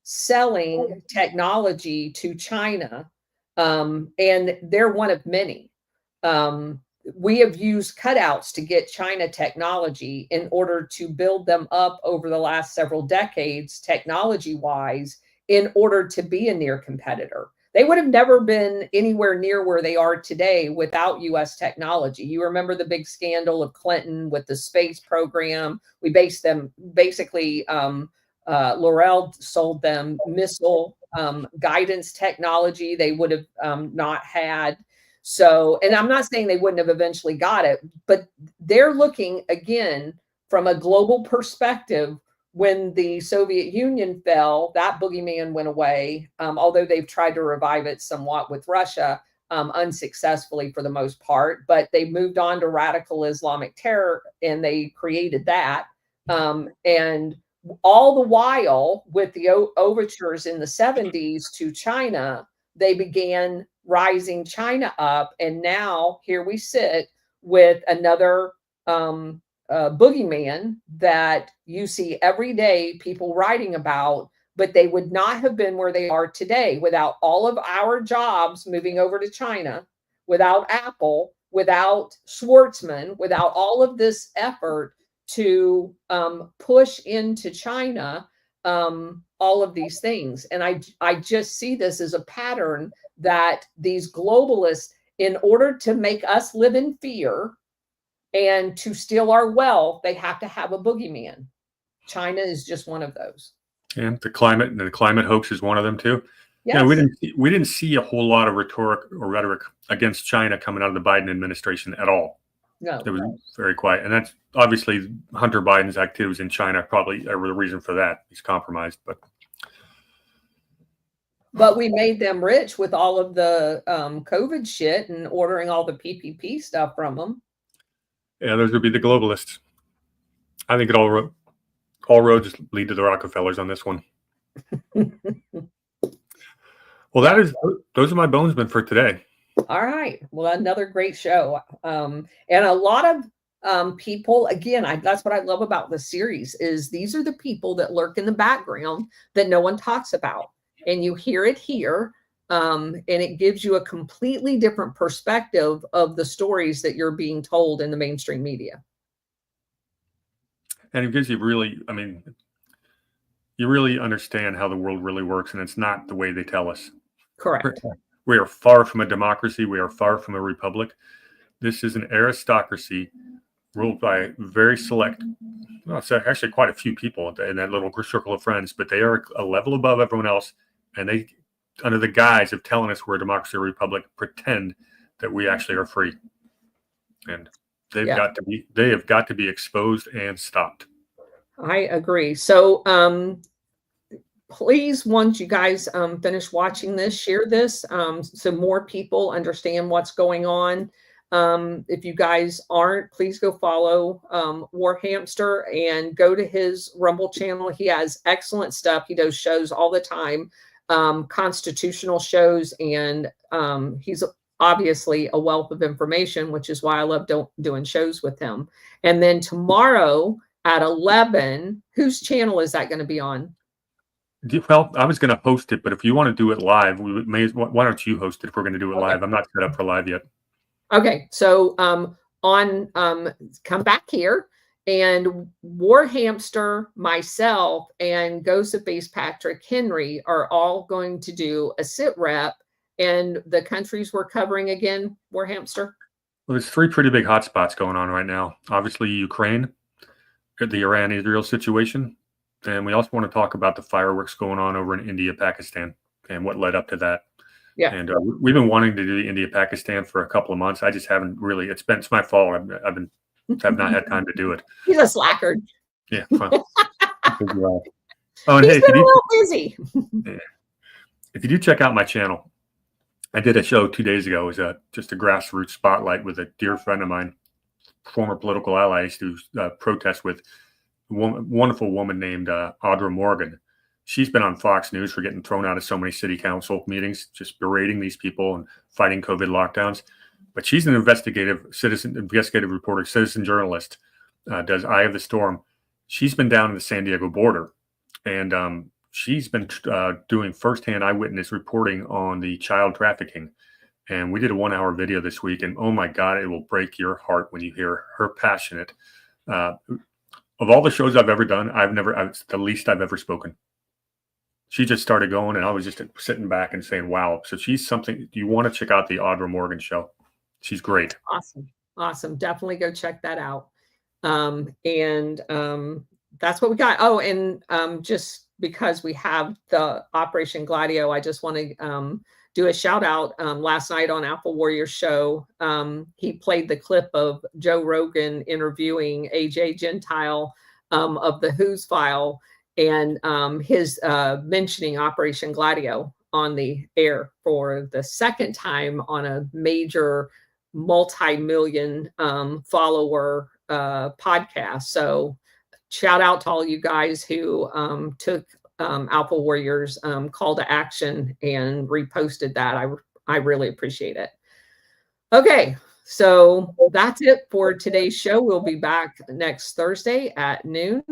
selling technology to China. And they're one of many. We have used cutouts to get China technology in order to build them up over the last several decades, technology-wise, in order to be a near competitor. They would have never been anywhere near where they are today without U.S. technology. You remember the big scandal of Clinton with the space program. We based them, basically, Loral sold them missile guidance technology they would have not had. So, and I'm not saying they wouldn't have eventually got it, but they're looking, again, from a global perspective. When the Soviet Union fell, that boogeyman went away, although they've tried to revive it somewhat with Russia, unsuccessfully for the most part. But they moved on to radical Islamic terror, and they created that. And all the while, with the overtures in the 70s to China, they began rising China up. And now here we sit with another boogeyman that you see every day people writing about, but they would not have been where they are today without all of our jobs moving over to China, without Apple, without Schwartzman, without all of this effort to push into China all of these things. And I just see this as a pattern that these globalists, in order to make us live in fear and to steal our wealth, they have to have a boogeyman. China is just one of those. And the climate hoax is one of them too. Yes. We didn't see a whole lot of rhetoric against China coming out of the Biden administration at all. No. It was very quiet. And that's obviously Hunter Biden's activities in China probably are the reason for that. He's compromised, But we made them rich with all of the COVID shit and ordering all the PPP stuff from them. yeah, those would be the globalists. I think all roads lead to the Rockefellers on this one. Well, those are my bonesmen for today. All right. Well, another great show. And a lot of people, again, that's what I love about the series is these are the people that lurk in the background that no one talks about. And you hear it here. And it gives you a completely different perspective of the stories that you're being told in the mainstream media. And it gives you you really understand how the world really works, and it's not the way they tell us. Correct. We are far from a democracy. We are far from a republic. This is an aristocracy ruled by very select, well, it's actually quite a few people in that little circle of friends, but they are a level above everyone else. And they, under the guise of telling us we're a democracy or republic, pretend that we actually are free. And they have got to be exposed and stopped. I agree. So please, once you guys finish watching this, share this so more people understand what's going on. If you guys aren't, please go follow War Hamster and go to his Rumble channel. He has excellent stuff. He does shows all the time, constitutional shows, and he's obviously a wealth of information, which is why I love doing shows with him. And then tomorrow at 11, whose channel is that going to be on? Well, I was going to host it, but if you want to do it live, why don't you host it if we're going to do it live? I'm not set up for live yet. Okay, so come back here, and War Hamster, myself, and Ghost of Base Patrick Henry are all going to do a sit rep. And the countries we're covering again, War Hamster? Well, there's 3 pretty big hotspots going on right now. Obviously, Ukraine, the Iran-Israel situation. And we also want to talk about the fireworks going on over in India, Pakistan, and what led up to that. Yeah. And we've been wanting to do the India, Pakistan for a couple of months. I just haven't really, it's my fault. I've not had time to do it. He's a slacker. Yeah. Well, and he's been a little busy. Yeah. If you do check out my channel, I did a show 2 days ago. It was just a grassroots spotlight with a dear friend of mine, former political ally, to protest with a wonderful woman named Audra Morgan. She's been on Fox News for getting thrown out of so many city council meetings, just berating these people and fighting COVID lockdowns. But she's an investigative reporter, citizen journalist, does Eye of the Storm. She's been down in the San Diego border, and she's been doing firsthand eyewitness reporting on the child trafficking. And we did a 1-hour video this week, and oh my God, it will break your heart when you hear her passionate. Of all the shows I've ever done, it's the least I've ever spoken. She just started going, and I was just sitting back and saying, wow. So she's something, you want to check out the Audra Morgan show. She's great. Awesome. Definitely go check that out. That's what we got. Oh, and just because we have the Operation Gladio, I just want to do a shout out. Last night on Alpha Warrior show, he played the clip of Joe Rogan interviewing AJ Gentile of the Who's File, and his mentioning Operation Gladio on the air for the second time on a major multi-million follower podcast. So shout out to all you guys who took Alpha Warriors call to action and reposted that. I really appreciate it. Okay, so that's it for today's show. We'll be back next Thursday at noon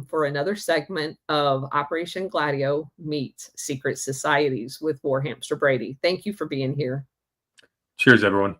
for another segment of Operation Gladio meets Secret Societies with War Hamster Brady. Thank you for being here. Cheers, everyone.